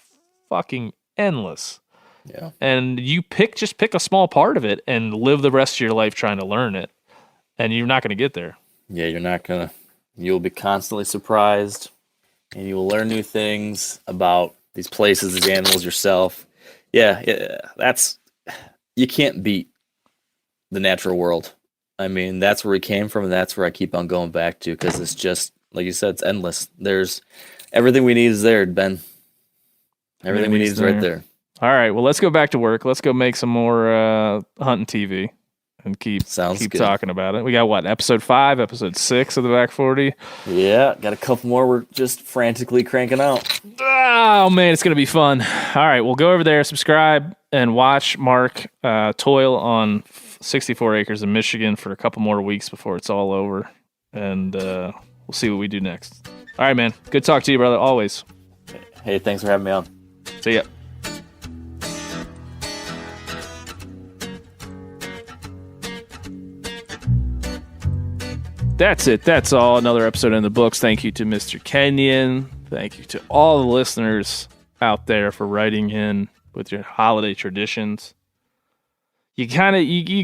Speaker 5: fucking endless.
Speaker 6: Yeah.
Speaker 5: And you just pick a small part of it and live the rest of your life trying to learn it. And you're not going to get there.
Speaker 6: Yeah, you're not going to. You'll be constantly surprised, and you will learn new things about these places, these animals, yourself. Yeah, you can't beat the natural world. I mean, that's where we came from, and that's where I keep on going back to, because it's just, like you said, it's endless. There's everything we need is there, Ben. Everything we need is right there.
Speaker 5: All right, well, let's go back to work. Let's go make some more hunting TV and keep talking about it. We got episode 5, episode 6 of the Back 40.
Speaker 6: Yeah, got a couple more we're just frantically cranking out.
Speaker 5: Oh, man, it's going to be fun. All right, we'll go over there, subscribe, and watch Mark toil on 64 acres in Michigan for a couple more weeks before it's all over. And we'll see what we do next. All right, man. Good talk to you, brother, always.
Speaker 6: Hey, thanks for having me on.
Speaker 5: See ya. That's it. That's all. Another episode in the books. Thank you to Mr. Kenyon. Thank you to all the listeners out there for writing in with your holiday traditions. You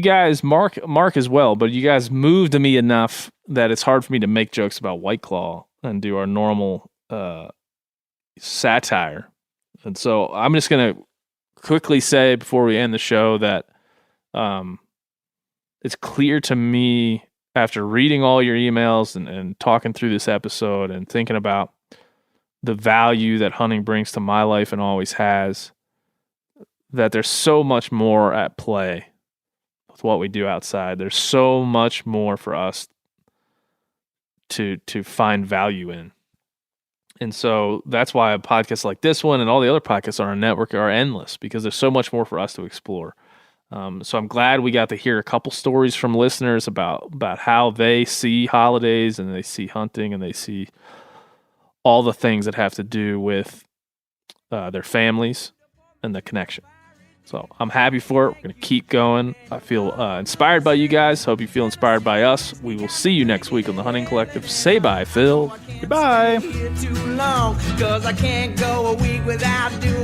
Speaker 5: guys, Mark as well, but you guys moved me enough that it's hard for me to make jokes about White Claw and do our normal satire. And so I'm just going to quickly say before we end the show that it's clear to me after reading all your emails and talking through this episode and thinking about the value that hunting brings to my life and always has, that there's so much more at play with what we do outside. There's so much more for us to find value in. And so that's why a podcast like this one and all the other podcasts on our network are endless, because there's so much more for us to explore. So I'm glad we got to hear a couple stories from listeners about how they see holidays and they see hunting and they see all the things that have to do with their families and the connection. So I'm happy for it. We're going to keep going. I feel inspired by you guys. Hope you feel inspired by us. We will see you next week on the Hunting Collective. Say bye, Phil.
Speaker 3: Goodbye.
Speaker 4: Too long, 'cause I can't go a week without doing